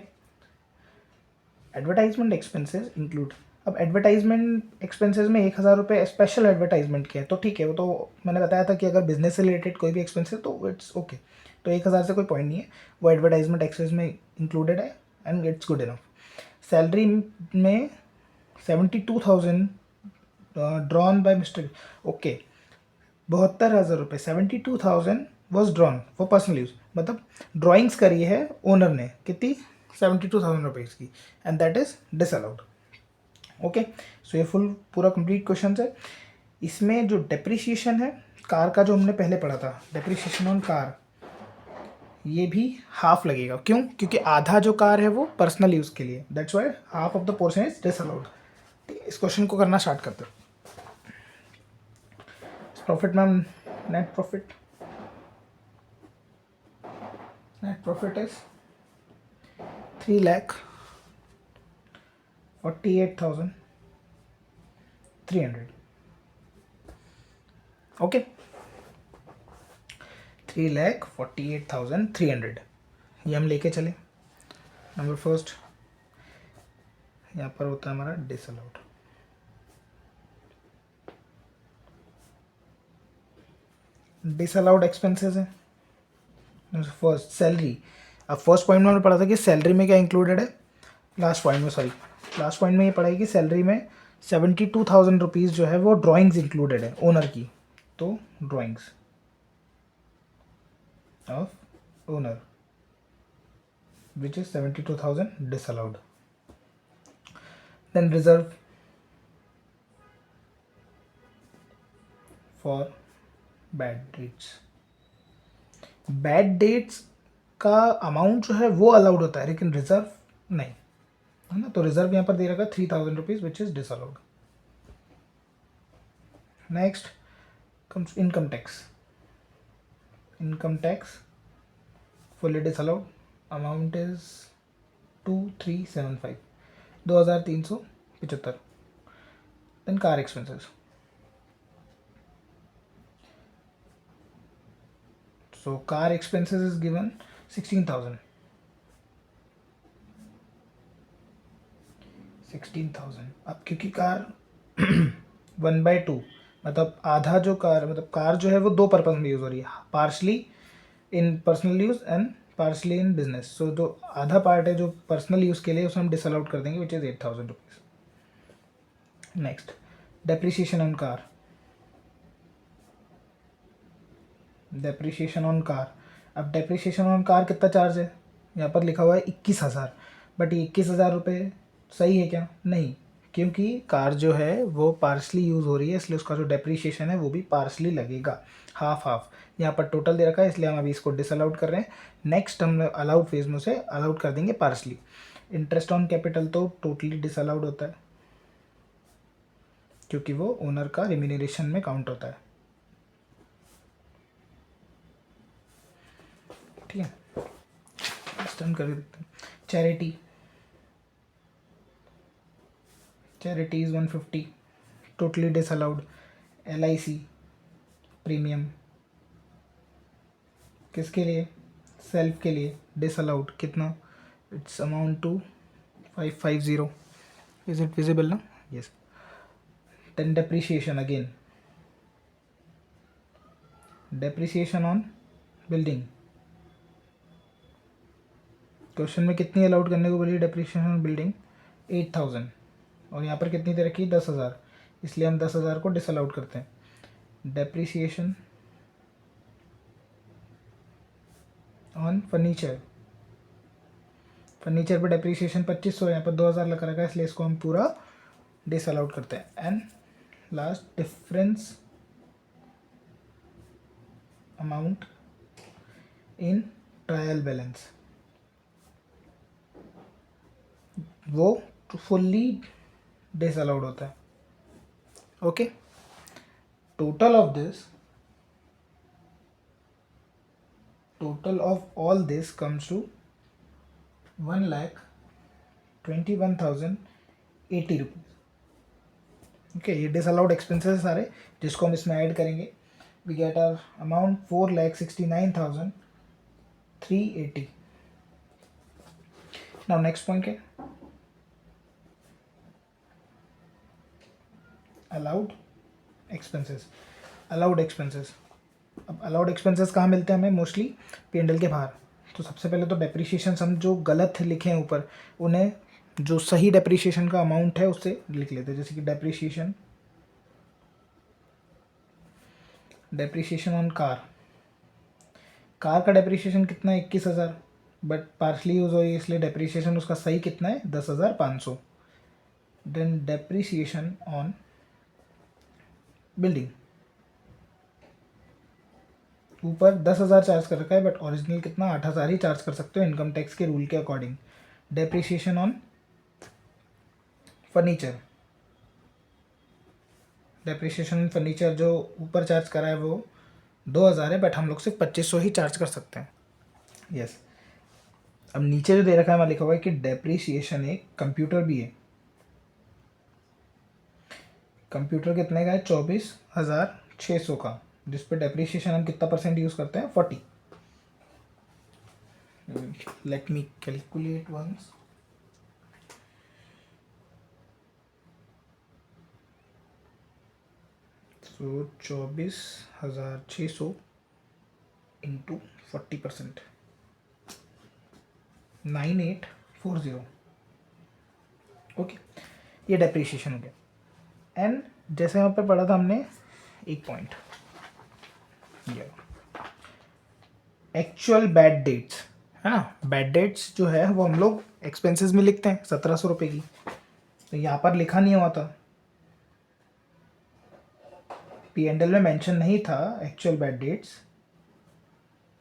[SPEAKER 1] एडवर्टाइजमेंट एक्सपेंसेस इंक्लूड, अब एडवर्टाइजमेंट एक्सपेंसेस में 1,000 रुपये स्पेशल एडवर्टाइजमेंट के हैं, तो ठीक है, वो तो मैंने बताया था कि अगर बिजनेस से रिलेटेड कोई भी एक्सपेंस है तो इट्स ओके, तो 1,000 से कोई पॉइंट नहीं है, वो एडवर्टाइजमेंट एक्सपेंस में इंक्लूडेड है and it's good enough. Salary में 72,000 ड्रॉन बाय मिस्टर, ओके, 72,000 रुपये, 72,000 was drawn for personal use, मतलब ड्राइंग्स करी है ओनर ने कितनी 72,000 रुपीज़ की, and that is disallowed. Okay, so ये फुल पूरा कंप्लीट क्वेश्चन है। इसमें जो डेप्रिसिएशन है कार का, जो हमने पहले पढ़ा था डेप्रिसिएशन ऑन कार, ये भी हाफ लगेगा। क्यों? क्योंकि आधा जो कार है वो पर्सनल यूज़ के लिए, that's why half of the portion is disallowed. इस क्वेश्चन को करना स्टार्ट करते हैं। Profit ma'am, net profit is 3,48,300। Okay, 3,48,300 ये हम लेके चले। नंबर फर्स्ट यहाँ पर होता है हमारा डिसअलाउड। डिसअलाउड एक्सपेंसेस है फर्स्ट सैलरी। अब फर्स्ट पॉइंट में हमने पढ़ा था कि सैलरी में क्या इंक्लूडेड है, लास्ट पॉइंट में ये पढ़ा है कि सैलरी में 72,000 रुपीज़ जो है वो ड्राइंग्स इंक्लूडेड है ओनर की। तो drawings of owner which is 72,000 disallowed. Then reserve for bad dates. Bad debts का अमाउंट जो है वो अलाउड होता है, लेकिन रिजर्व नहीं, है ना। तो रिजर्व यहाँ पर दे रखा 3,000 rupees which is disallowed. Next comes income tax. Income tax fully disallowed, amount is 2,375, 2,375। Then car expenses, so car expenses is given 16,000। 16,000। अब क्योंकि कार 1/2 मतलब आधा जो कार, मतलब कार जो है वो दो पर्पज में यूज़ हो रही है, partially in personal use and partially in business. So जो आधा पार्ट है जो पर्सनल यूज़ के लिए, उसे हम डिसअलाउड कर देंगे which is 8,000 rupees. Next depreciation on car. Depreciation on car, अब डेप्रिसिएशन ऑन कार कितना चार्ज है, यहाँ पर लिखा हुआ है 21,000। बट ये 21,000 रुपये सही है क्या? नहीं, क्योंकि कार जो है वो पार्सली यूज़ हो रही है, इसलिए उसका जो डेप्रिसिएशन है वो भी पार्सली लगेगा, हाफ हाफ। यहाँ पर टोटल दे रखा है, इसलिए हम अभी इसको डिसअलाउड कर रहे हैं। नेक्स्ट हम अलाउड फेज में से अलाउड कर देंगे पार्सली। इंटरेस्ट ऑन कैपिटल तो टोटली डिसअलाउड होता है, क्योंकि वो ओनर का रिम्यूनरेशन में काउंट होता है। ठीक है, डन कर देते हैं। Charity is 150, totally disallowed. LIC premium किसके लिए? सेल्फ के लिए, डिसअलाउड। कितना? It's amount to 550। Is it visible ना? Yes. Then depreciation, again depreciation on building. Question में कितनी अलाउड करने को बोली? डेप्रिसिएशन ऑन बिल्डिंग 8,000, और यहाँ पर कितनी दे रखी? 10,000, इसलिए हम 10,000 को डिसअलाउड करते हैं। डेप्रिसिएशन ऑन फर्नीचर पे डेप्रिसिएशन 2,500, यहाँ पर 2,000 लगा रखा है, इसलिए इसको हम पूरा डिसअलाउड करते हैं। And last difference amount in trial balance, वो फुल्ली डिसअलाउड होता है। Okay, total of all this comes to 1,21,080 rupees. Okay, ये डिसअलाउड एक्सपेंसेस सारे, जिसको हम इसमें ऐड करेंगे, we get our amount 4,69,380। Now next point है अलाउड एक्सपेंसेस। अब अलाउड एक्सपेंसेस कहाँ मिलते हैं हमें? मोस्टली P&L के बाहर। तो सबसे पहले तो डेप्रिसिएशन हम जो गलत लिखे हैं ऊपर, उन्हें जो सही डेप्रिसिएशन का अमाउंट है उससे लिख लेते हैं। जैसे कि डेप्रिसिएशन ऑन कार का डेप्रिसिएशन कितना है? 21,000, बट पार्शली यूज हो, इसलिए डेप्रिसिएशन उसका सही कितना है? 10,500। देन डेप्रिसिएशन ऑन बिल्डिंग, ऊपर 10,000 चार्ज कर रखा है बट ओरिजिनल कितना 8,000 ही चार्ज कर सकते हो इनकम टैक्स के रूल के according. Depreciation on furniture, depreciation on furniture जो ऊपर चार्ज करा है वो 2,000 है बट हम लोग सिर्फ 2,500 ही चार्ज कर सकते हैं। यस अब नीचे जो दे रखा है वहाँ लिखा हुआ है कि डेप्रिसिएशन एक कंप्यूटर भी है। कंप्यूटर कितने का है 24,600 का, जिस पे डेप्रिसिएशन हम कितना परसेंट यूज़ करते हैं 40। Let me calculate once. So 24,600 into 40%, 9840। Okay ये डेप्रिसिएशन हो गया। एंड जैसे वहाँ पे पढ़ा था हमने एक पॉइंट, ये एक्चुअल बैड डेट्स है ना। बैड डेट्स जो है वो हम लोग एक्सपेंसेस में लिखते हैं 1,700 रुपये की, तो यहाँ पर लिखा नहीं हुआ था, P&L में मेंशन नहीं था एक्चुअल बैड डेट्स,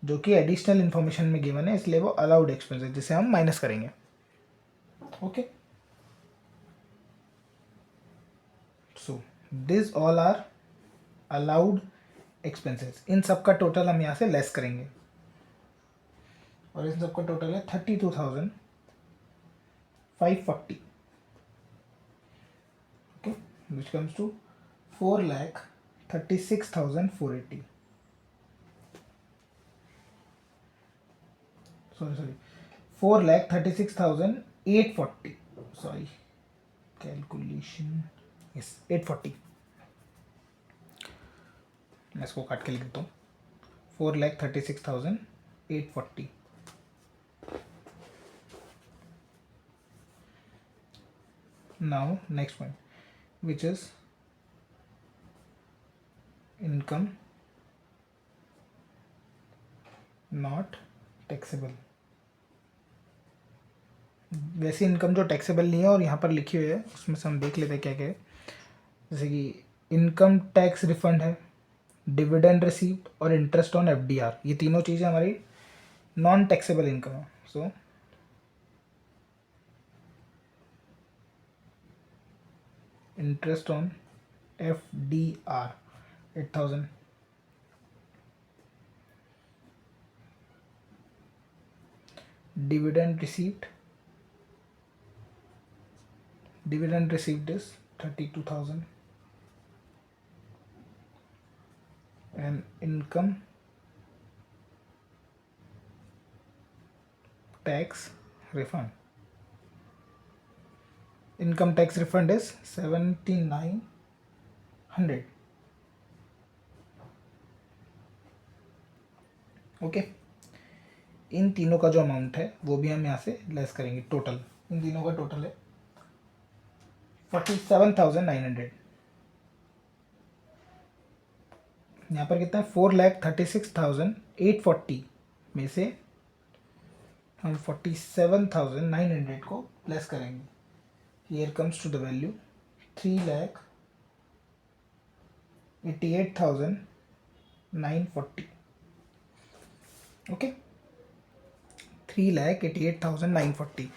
[SPEAKER 1] जो कि एडिशनल इन्फॉर्मेशन में गिवन है, इसलिए वो अलाउड एक्सपेंस है जिसे हम माइनस करेंगे। Okay so this all are allowed expenses. इन सब का टोटल हम यहाँ से लेस करेंगे और इन सब का टोटल है 32,540। Okay which comes to 4,36,480। Sorry 4,36,840। Sorry calculation, yes 840। मैं इसको काट के लिख देता हूँ 4,36,840। Now next point which is income not taxable. वैसी इनकम जो टैक्सेबल नहीं है और यहाँ पर लिखी हुई है उसमें से हम देख लेते हैं क्या क्या है। जैसे कि इनकम टैक्स रिफंड है, डिविडेंड रिसीव्ड और इंटरेस्ट ऑन FDR, ये तीनों चीज़ें हमारी नॉन टैक्सेबल इनकम है। So interest on FDR 8,000, dividend received is 32,000 and income tax refund is 7,900। Okay in तीनों का जो अमाउंट है वो भी हम यहाँ से लेस करेंगे। टोटल इन तीनों का टोटल है 47,900। यहाँ पर कितना है 4,36,840 में से हम 47,900 को लेस करेंगे। Here comes to the value 3,88,940। Okay 3,88,940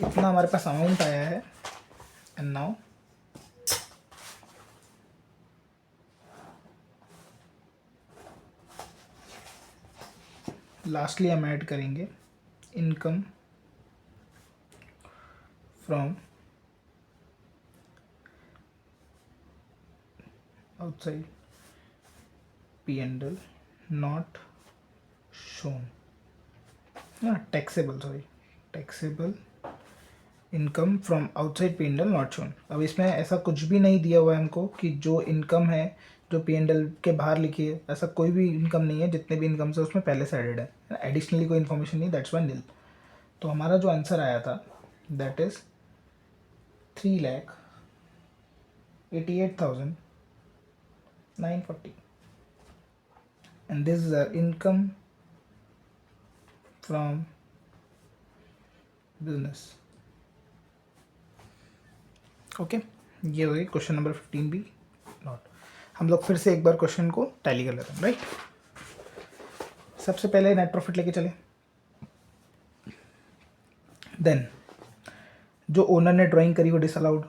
[SPEAKER 1] इतना हमारे पास अमाउंट आया है। एंड नाउ लास्टली हम ऐड करेंगे income from outside P&L not shown, taxable income from outside P&L not shown. अब इसमें ऐसा कुछ भी नहीं दिया हुआ है हमको कि जो इनकम है जो P&L के बाहर लिखी है, ऐसा कोई भी इनकम नहीं है। जितने भी इनकम है उसमें पहले से एडेड है, एडिशनली कोई इन्फॉर्मेशन नहीं, दैट्स वाई नील। तो हमारा जो आंसर आया था that is 3,88,940 and this is our income from business। Okay, ये हो गई क्वेश्चन नंबर 15 भी नॉट। हम लोग फिर से एक बार क्वेश्चन को टैली कर लेते हैं, राइट। सबसे पहले नेट प्रॉफिट लेके चले, देन जो ओनर ने ड्राइंग करी वो डिसअलाउड,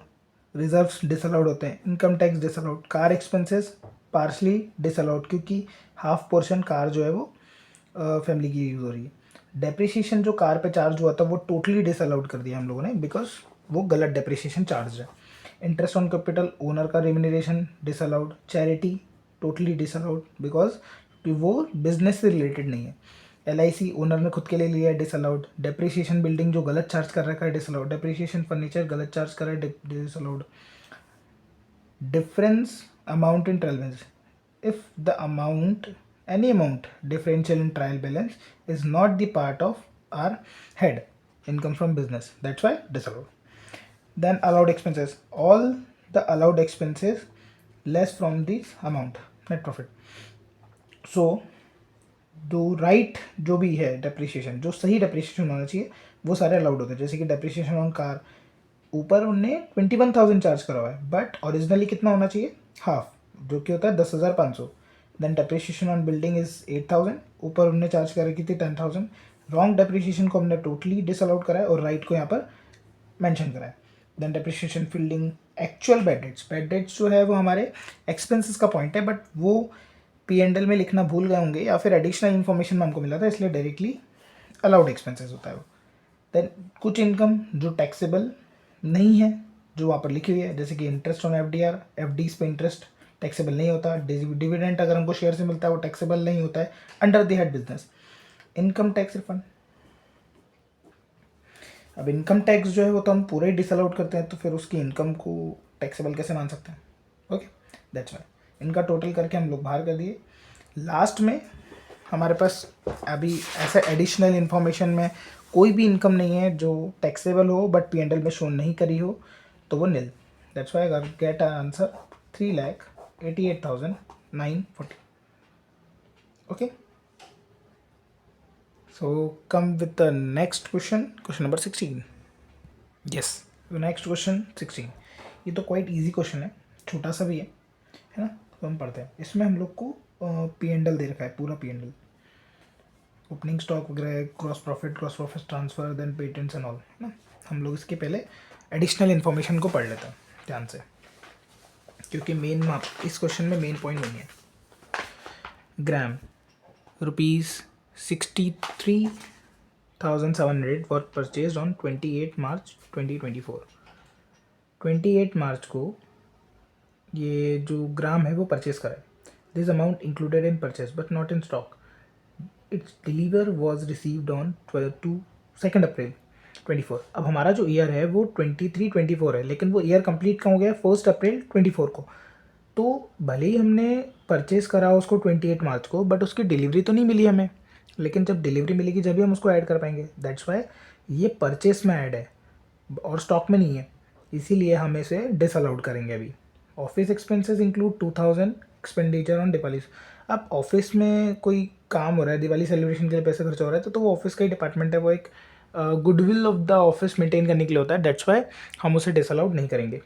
[SPEAKER 1] रिजर्व्स डिसअलाउड होते हैं, income tax disallowed, car expenses partially disallowed क्योंकि हाफ पोर्शन कार जो है वो फैमिली की यूज़ हो रही है। डेप्रिसिएशन जो कार पे चार्ज हुआ था वो टोटली डिसअलाउड कर दिया हम लोगों ने बिकॉज वो गलत डेप्रिसिएशन चार्ज है। इंटरेस्ट ऑन कैपिटल ओनर का remuneration disallowed, charity totally disallowed because वो बिजनेस से रिलेटेड नहीं है। LIC ओनर ने खुद के लिए लिया है, डिसअलाउड। डेप्रिसिएशन बिल्डिंग जो गलत चार्ज कर रखा है डिसअलाउड, डेप्रिसिएशन फर्नीचर गलत चार्ज कर रहा है disallowed. Difference amount in trial balance, if the amount any amount differential in trial balance is not the part of our head income from business, that's why disallowed. Then allowed expenses, all the allowed expenses less from this amount net profit। so जो right जो भी है depreciation, जो सही depreciation होना चाहिए वो सारे अलाउड होते हैं। जैसे कि डेप्रिसिएशन ऑन कार ऊपर उनने 21,000 चार्ज करा हुआ है बट ओरिजिनली कितना होना चाहिए, हाफ, जो कि होता है 10,500। Then depreciation on building is 8,000, ऊपर उनने चार्ज कर रखी थी 10,000। रॉन्ग डेप्रिसिएशन को हमने टोटली डिसअलाउड करा है और राइट को यहाँ पर मेंशन करा है। Then depreciation fielding, actual bad debts जो है वो हमारे एक्सपेंसेस का पॉइंट है बट वो P&L में लिखना भूल गए होंगे या फिर एडिशनल इन्फॉर्मेशन में हमको मिला था इसलिए डायरेक्टली अलाउड एक्सपेंसेस होता है वो। देन कुछ इनकम जो टैक्सेबल नहीं है जो वहाँ पर लिखी हुई है, जैसे कि इंटरेस्ट ऑन FDR, FDs पे इंटरेस्ट टैक्सेबल नहीं होता। डिविडेंड अगर हमको शेयर से मिलता है वो टैक्सेबल नहीं होता है under the head business. Income tax refund, अब इनकम टैक्स जो है वो तो हम पूरा ही डिसअलाउड करते हैं तो फिर उसकी इनकम को टैक्सेबल कैसे मान सकते हैं। ओके, दैट्स वाई इनका टोटल करके हम लोग बाहर कर दिए। लास्ट में हमारे पास अभी ऐसा एडिशनल इन्फॉर्मेशन में कोई भी इनकम नहीं है जो टैक्सेबल हो बट P&L में शो नहीं करी हो तो वो नील। दैट्स वाई अगर get answer 3,88,940। Okay, so come with the next question, question number 16। Yes, next question 16, ये तो क्वाइट इजी क्वेश्चन है, छोटा सा भी है ना। तो हम पढ़ते हैं। इसमें हम लोग को P&L दे रखा है, पूरा P&L, ओपनिंग स्टॉक वगैरह, gross profit transfer, then patents and all, है ना। हम लोग इसके पहले एडिशनल इन्फॉर्मेशन को पढ़ लेते हैं ध्यान से क्योंकि मेन इस क्वेश्चन में मेन पॉइंट नहीं है। ग्राम ₹63,700 वर परचेज ऑन 28 मार्च 2024। 28 मार्च को ये जो ग्राम है वो परचेज करा है। This amount included in purchase but not in stock. It's deliver was received on 2 अप्रैल 24। अब हमारा जो ईयर है वो 23-24 है लेकिन वो ईयर कंप्लीट कहाँ हो गया, 1 अप्रैल 24 को। तो भले ही हमने परचेज़ करा उसको 28 मार्च को बट उसकी डिलीवरी तो नहीं मिली हमें, लेकिन जब डिलीवरी मिलेगी जब भी हम उसको ऐड कर पाएंगे। दैट्स वाई ये परचेस में ऐड है और स्टॉक में नहीं है, इसीलिए हम इसे डिसअलाउड करेंगे अभी। Office expenses include 2,000 expenditure on Diwali. अब ऑफिस में कोई काम हो रहा है, दिवाली सेलिब्रेशन के लिए पैसे खर्च हो रहा है तो वो ऑफिस का ही डिपार्टमेंट है, वो एक goodwill of the office maintain करने के लिए होता है। दैट्स वाई हम उसे डिसअलाउड नहीं करेंगे।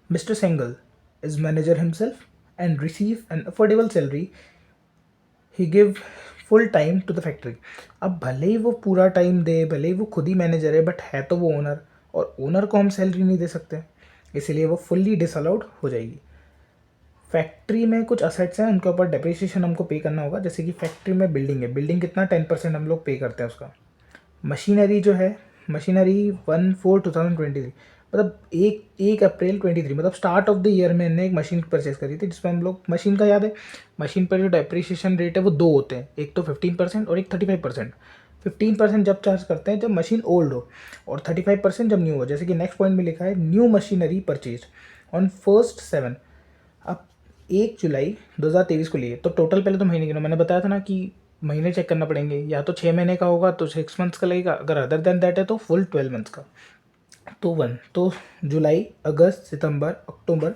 [SPEAKER 1] Mister Sengal is manager himself and receive an affordable salary, he give full time to the factory. अब भले ही वो पूरा टाइम दे, भले ही वो खुद ही मैनेजर है बट है तो वो ओनर, और ओनर को हम सैलरी नहीं दे सकते इसीलिए वो फुल्ली डिसअलाउड हो जाएगी। फैक्ट्री में कुछ असेट्स हैं उनके ऊपर डेप्रिसिएशन हमको पे करना होगा, जैसे कि फैक्ट्री में बिल्डिंग है, बिल्डिंग कितना 10% हम लोग पे करते हैं उसका। मशीनरी जो है, मशीनरी 1/4/2023 मतलब 1 अप्रैल 23 मतलब स्टार्ट ऑफ द ईयर में हमने एक मशीन परचेज करी थी जिसमें हम लोग, मशीन का याद है, मशीन पर जो डेप्रिसिएशन रेट है वो 2 होते हैं, एक तो 15% और एक 35%। 15% जब चार्ज करते हैं जब मशीन ओल्ड हो और 35% जब न्यू हो, जैसे कि नेक्स्ट पॉइंट में लिखा है new machinery purchase on 1st 7। अब 1 जुलाई 2023 को लिए तो टोटल पहले तो महीने गिनो, मैंने बताया था ना कि महीने चेक करना पड़ेंगे, या तो 6 महीने का होगा तो 6 मंथ्स का लगेगा, अगर अदर देन दैट है तो फुल 12 मंथ्स का। तो जुलाई, अगस्त, सितंबर, अक्टूबर,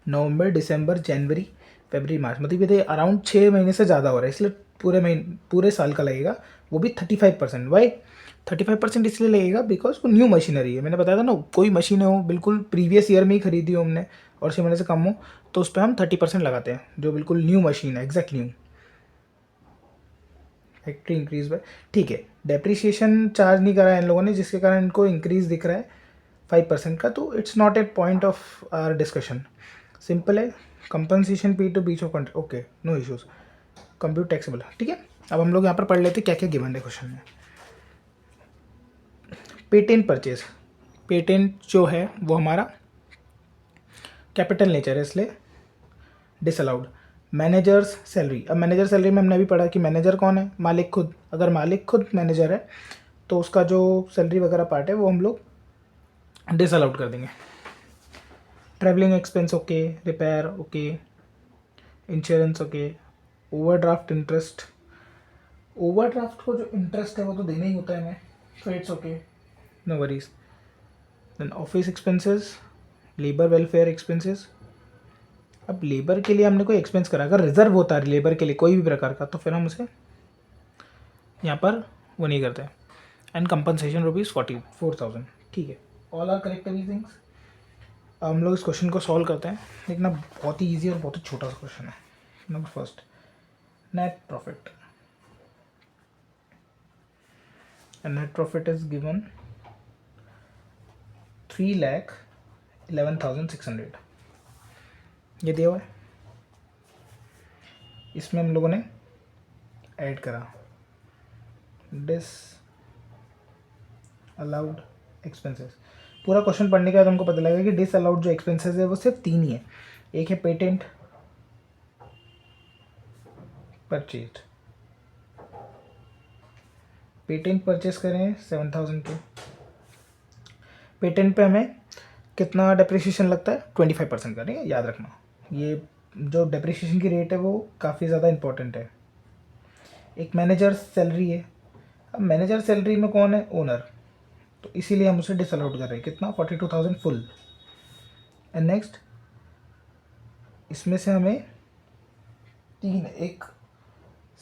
[SPEAKER 1] नवंबर, दिसंबर, जनवरी, फरवरी, मार्च, मतलब ये अराउंड 6 महीने से ज़्यादा हो रहा है, इसलिए पूरे साल का लगेगा, वो भी 35%। वाई 35% इसलिए लगेगा बिकॉज वो न्यू मशीनरी है। मैंने बताया था ना, कोई मशीन हो बिल्कुल प्रीवियस ईयर में ही खरीदी हो हमने और 6 महीने से कम हो, तो उस पर हम 30% लगाते हैं, जो बिल्कुल न्यू मशीन है, exact new. Factory increase by, ठीक है, डेप्रिसिएशन चार्ज नहीं करा है इन लोगों ने, जिसके कारण इनको इंक्रीज दिख रहा है 5% का, तो it's not a point of our discussion, simple है। Compensation pay to breach of country, okay, no issues, compute taxable, ठीक है। अब हम लोग यहाँ पर पढ़ लेते क्या क्या गिवन है क्वेश्चन में। पेटेंट परचेज, पेटेंट जो है वो हमारा कैपिटल नेचर है, इसलिए डिसअलाउड। मैनेजर्स सैलरी, अब मैनेजर सैलरी में हमने अभी पढ़ा कि मैनेजर कौन है, मालिक खुद। अगर मालिक खुद मैनेजर है तो उसका जो सैलरी वगैरह पार्ट है वो हम लोग डिसअलाउड कर देंगे। Travelling expense okay, repair okay, insurance okay, overdraft interest, overdraft को जो इंटरेस्ट है वो तो देना ही होता है हमें, so it's okay, no worries. Then office expenses, labour welfare expenses. अब लेबर के लिए हमने कोई एक्सपेंस करा, अगर रिजर्व होता है लेबर के लिए कोई भी प्रकार का, तो फिर हम उसे यहाँ पर वो नहीं करते। एंड कंपनसेशन ₹44,000, ठीक है, ऑल आर करेक्ट एवरीथिंग्स। अब हम लोग इस क्वेश्चन को सॉल्व करते हैं, देखना बहुत ही ईजी और बहुत ही छोटा सा क्वेश्चन है। Number first, net profit, and net profit is given 3,11,600, ये दिया हुआ है। इसमें हम लोगों ने ऐड करा डिस अलाउड एक्सपेंसेस। पूरा क्वेश्चन पढ़ने के बाद हमको पता लगेगा कि डिस अलाउड जो एक्सपेंसेस है वो सिर्फ 3 ही है। एक है पेटेंट परचेज, पेटेंट परचेज करें 7,000 के, पेटेंट पे हमें कितना डेप्रिसिएशन लगता है, 25% का, नहीं है, याद रखना। ये जो डेप्रिसिएशन की रेट है वो काफ़ी ज़्यादा इंपॉर्टेंट है। एक मैनेजर सैलरी है, अब मैनेजर सैलरी में कौन है, ओनर, तो इसीलिए हम उसे डिसअलाउड कर रहे हैं, कितना, 42,000 फुल। एंड नेक्स्ट, इसमें से हमें 3, एक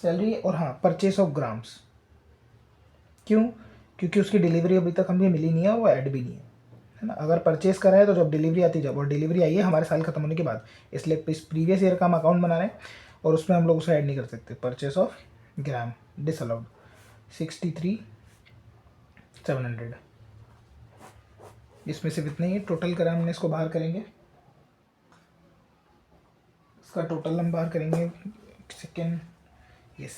[SPEAKER 1] सैलरी और हाँ परचेस ऑफ ग्राम्स, क्यों, क्योंकि उसकी डिलीवरी अभी तक हमें मिली नहीं है, वो ऐड भी नहीं है ना। अगर परचेस करा है तो जब डिलीवरी आती है, जब और डिलीवरी आई है हमारे साल खत्म होने के बाद, इसलिए इस प्रीवियस ईयर का हम अकाउंट बना रहे हैं और उसमें हम लोग उसे ऐड नहीं कर सकते। परचेस ऑफ ग्राम डिसअलाउड 63,700, इसमें सिर्फ इतना ही है। टोटल करा हमने, इसको बाहर करेंगे, इसका टोटल हम बाहर करेंगे, second, yes,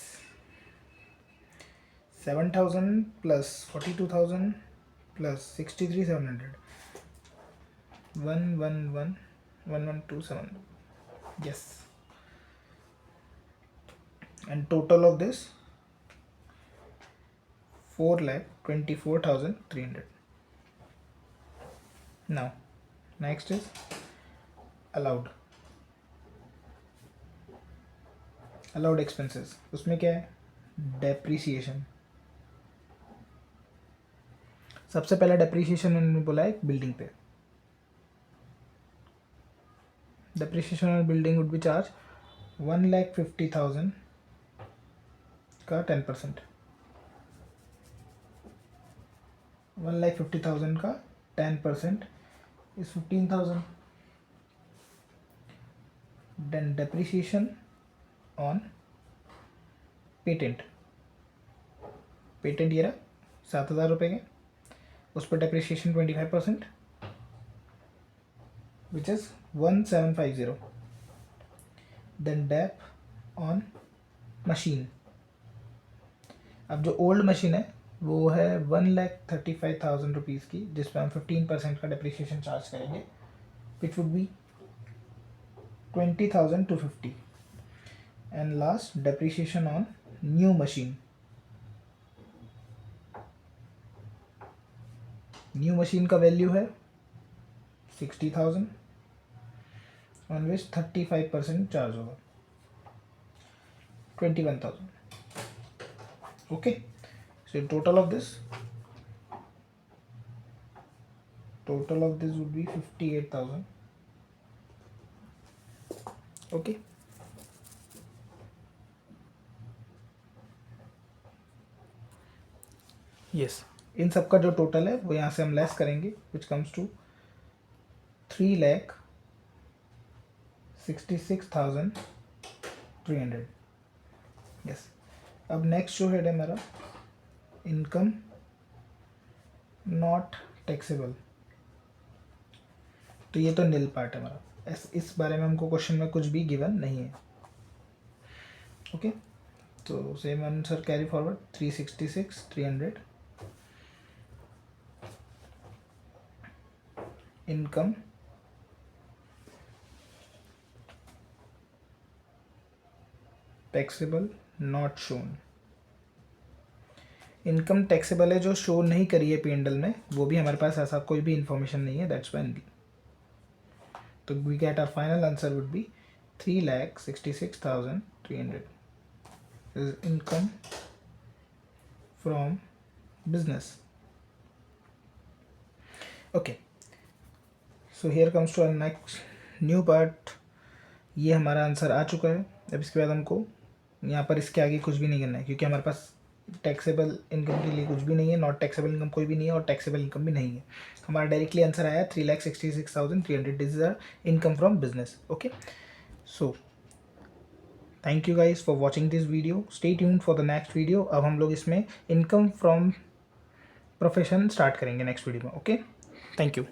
[SPEAKER 1] 7,000 plus 42,000 plus 63,700, 111,112,700, yes, and total of this 4,24,300. Now next is allowed expenses, उसमें क्या है, डेप्रीसिएशन। सबसे पहला डेप्रीसिएशन उन्होंने बोला है बिल्डिंग पे, depreciation on building would be charge 1,50,000 का 10%, 1,50,000 का 10% is 15,000. Then depreciation on patent, patent ये रहा 7,000 रुपये के, उस पर depreciation 25%, which is 1,750. Then dep on machine, अब जो ओल्ड मशीन है वो है 1,35,000 रुपीज़ की, जिस पर हम 15% का डेप्रिसिएशन चार्ज करेंगे, which would be 20,250. And last depreciation on new machine, new machine का वैल्यू है 60,000, ऑन विच 35% चार्ज होगा, 21,000. Okay, so total of this would be 58,000. Okay, yes, इन सब का जो टोटल है वो यहाँ से हम लेस करेंगे, विच कम्स टू 3,66,300। यस, अब नेक्स्ट जो हेड है मेरा इनकम नॉट टैक्सेबल, तो ये तो नील पार्ट है हमारा, इस बारे में हमको क्वेश्चन में कुछ भी गिवन नहीं है। ओके, तो same answer carry forward 366,300 income taxable not shown. Income taxable है जो शो नहीं करी है P&L में, वो भी हमारे पास ऐसा कोई भी इंफॉर्मेशन नहीं है, दैट्स व्हाई। तो we get our final answer would be 3,66,300 is income from business. Okay, so here comes to our next new part. ये हमारा आंसर आ चुका है। अब इसके बाद हमको यहाँ पर इसके आगे कुछ भी नहीं करना है, क्योंकि हमारे पास टैक्सेबल इनकम के लिए कुछ भी नहीं है, नॉट टैक्सेबल इनकम कोई भी नहीं है और टैक्सेबल इनकम भी नहीं है। हमारा डायरेक्टली आंसर आया 3,66,300 this is our income from business. Okay, so thank you guys for watching this video, stay tuned for the next video. अब हम लोग इसमें इनकम फ्रॉम प्रोफेशन स्टार्ट करेंगे नेक्स्ट वीडियो में। Okay, thank you.